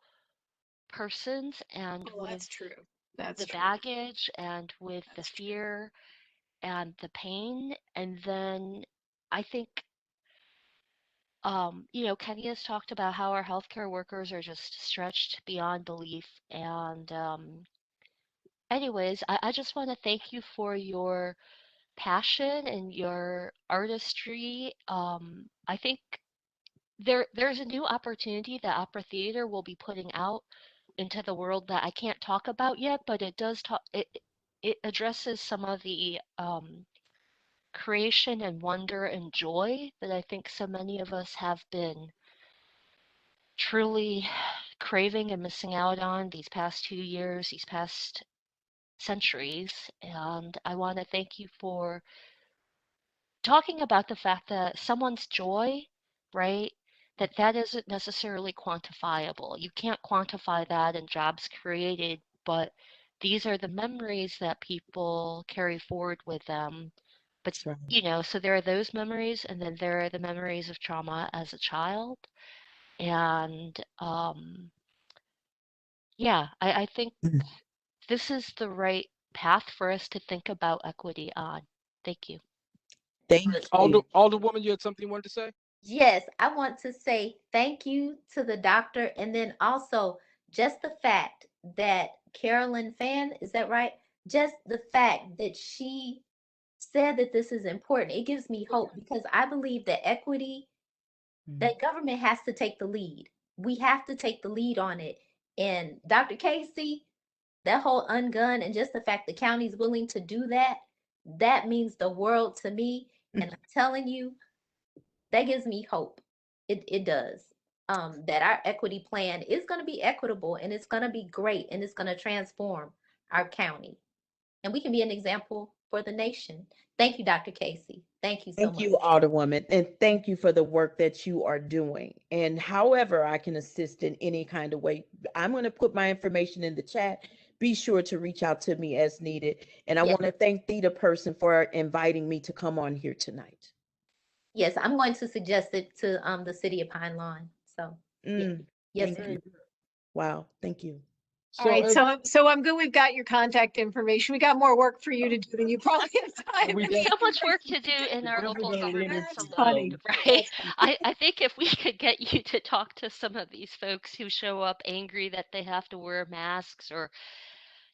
persons and Oh, with that's true. That's the true. baggage and with the That's true. fear and the pain. And then I think, Kenny has talked about how our healthcare workers are just stretched beyond belief. And anyways, I just want to thank you for your passion and your artistry. I think there's a new opportunity that Opera Theater will be putting out into the world that I can't talk about yet, but it does talk it addresses some of the creation and wonder and joy that I think so many of us have been truly craving and missing out on these past 2 years, these past centuries. And I want to thank you for talking about the fact that someone's joy, right, that isn't necessarily quantifiable. You can't quantify that in jobs created, but these are the memories that people carry forward with them. But, That's right. so there are those memories, and then there are the memories of trauma as a child. And yeah, I think Mm. this is the right path for us to think about equity on. Thank you. Thank you. Alderwoman, you had something you wanted to say? Yes, I want to say thank you to the doctor, and then also just the fact that Carolyn Fan, is that right? Just the fact that she said that this is important, it gives me hope because I believe that equity, that government has to take the lead. We have to take the lead on it. And Dr. Casey, that whole ungun and just the fact the county's willing to do that, that means the world to me. And I'm telling you, that gives me hope. It does. That our equity plan is going to be equitable and it's going to be great and it's going to transform our county. And we can be an example for the nation. Thank you, Dr. Casey. Thank you so Thank much. you, Alderwoman, and thank you for the work that you are doing. And however I can assist in any kind of way, I'm going to put my information in the chat. Be sure to reach out to me as needed. And I Yes. want to thank Theta Person for inviting me to come on here tonight. Yes, I'm going to suggest it to the city of Pine Lawn. So yes, yes, Thank ma'am. you. Wow, thank you. All So right, as so I'm good. We've got your contact information. We got more work for you to do than you probably have time. we to def- So much answer. work to do in we're our definitely local going to lean governments into That's alone, funny. right? I think if we could get you to talk to some of these folks who show up angry that they have to wear masks or,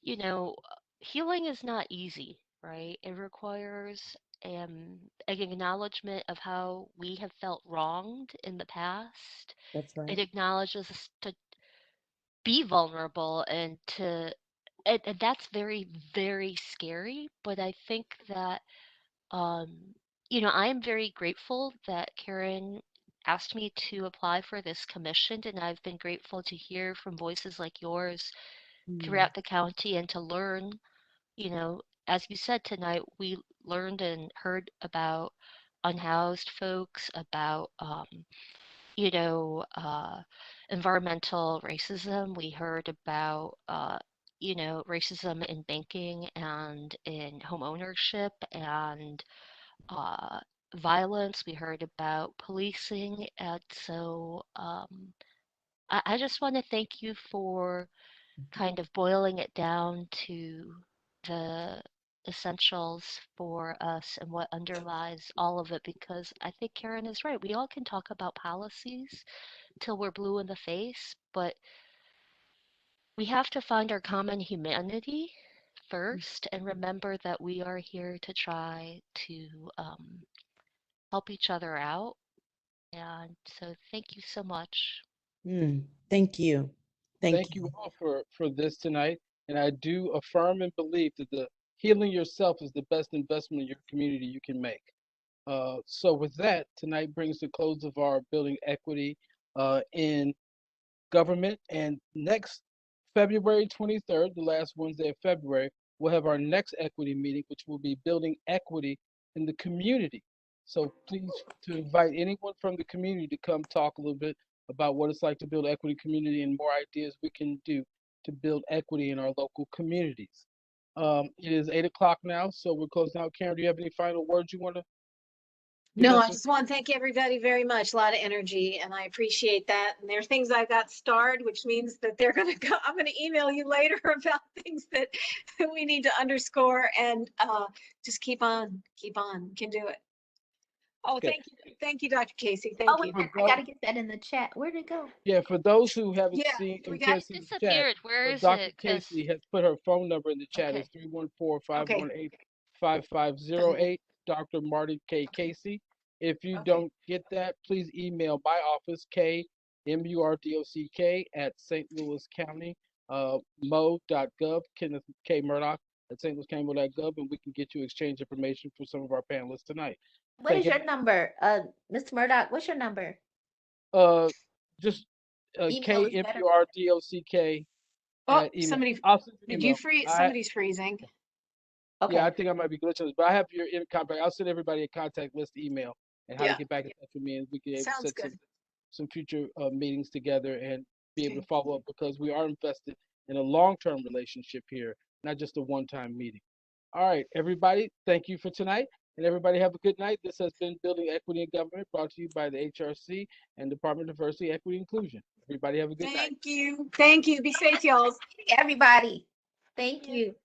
you know, healing is not easy, right? It requires an acknowledgement of how we have felt wronged in the past. That's It right. acknowledges us to be vulnerable and and that's very, very scary. But I think that um, I am very grateful that Karen asked me to apply for this commission, and I've been grateful to hear from voices like yours throughout the county and to learn, as you said tonight, we learned and heard about unhoused folks, about, you know, uh, environmental racism. We heard about, racism in banking and in home ownership and uh, violence. We heard about policing. And so I just want to thank you for kind of boiling it down to the essentials for us and what underlies all of it because I think Karen is right. We all can talk about policies till we're blue in the face, but we have to find our common humanity first and remember that we are here to try to help each other out. And so thank you so much. Thank you. thank you all for this tonight. And I do affirm and believe that the healing yourself is the best investment in your community you can make. So with that, tonight brings the close of our building equity in government. And next February 23rd, the last Wednesday of February, we'll have our next equity meeting, which will be building equity in the community. So please to invite anyone from the community to come talk a little bit about what it's like to build equity community and more ideas we can do to build equity in our local communities. It is 8 o'clock now, so we're closing out. Karen, do you have any final words you want to? No, I just want to thank everybody very much. A lot of energy, and I appreciate that. And there are things I got starred, which means that they're going to go. I'm going to email you later about things that we need to underscore, and just keep on. You can do it. Oh, Okay. thank you, Dr. Casey. Thank Oh, you. wait, I gotta get that in the chat. Where'd it go? Yeah, for those who haven't Yeah, seen we and got- can't It see the chat, disappeared. Where but is Dr. it? 'Cause Casey has put her phone number in the chat. Okay. It's 314-518-5508. Dr. Marty K. Casey. If you Okay. don't get that, please email my office, KMURDOCK at St. Louis County, mo.gov, Kenneth K. Murdoch at St. Louis County mo.gov, and we can get you exchange information for some of our panelists tonight. What is Thank your number? Mr. Murdoch, what's your number? Just Email is better. KMURDOCK Oh, at email. somebody, I'll send you did email. you freeze? Somebody's freezing. Okay. Yeah, I think I might be glitching, but I have your in contact. I'll send everybody a contact list email and how Yeah. to get back in touch with me, and we can able to Sounds set good. some future meetings together and be able Okay. to follow up because we are invested in a long-term relationship here, not just a one-time meeting. All right, everybody, thank you for tonight, and everybody have a good night. This has been Building Equity in Government, brought to you by the HRC and Department of Diversity, Equity, Inclusion. Everybody have a good night. Thank you. Thank you. Be safe, y'all. Everybody, thank you.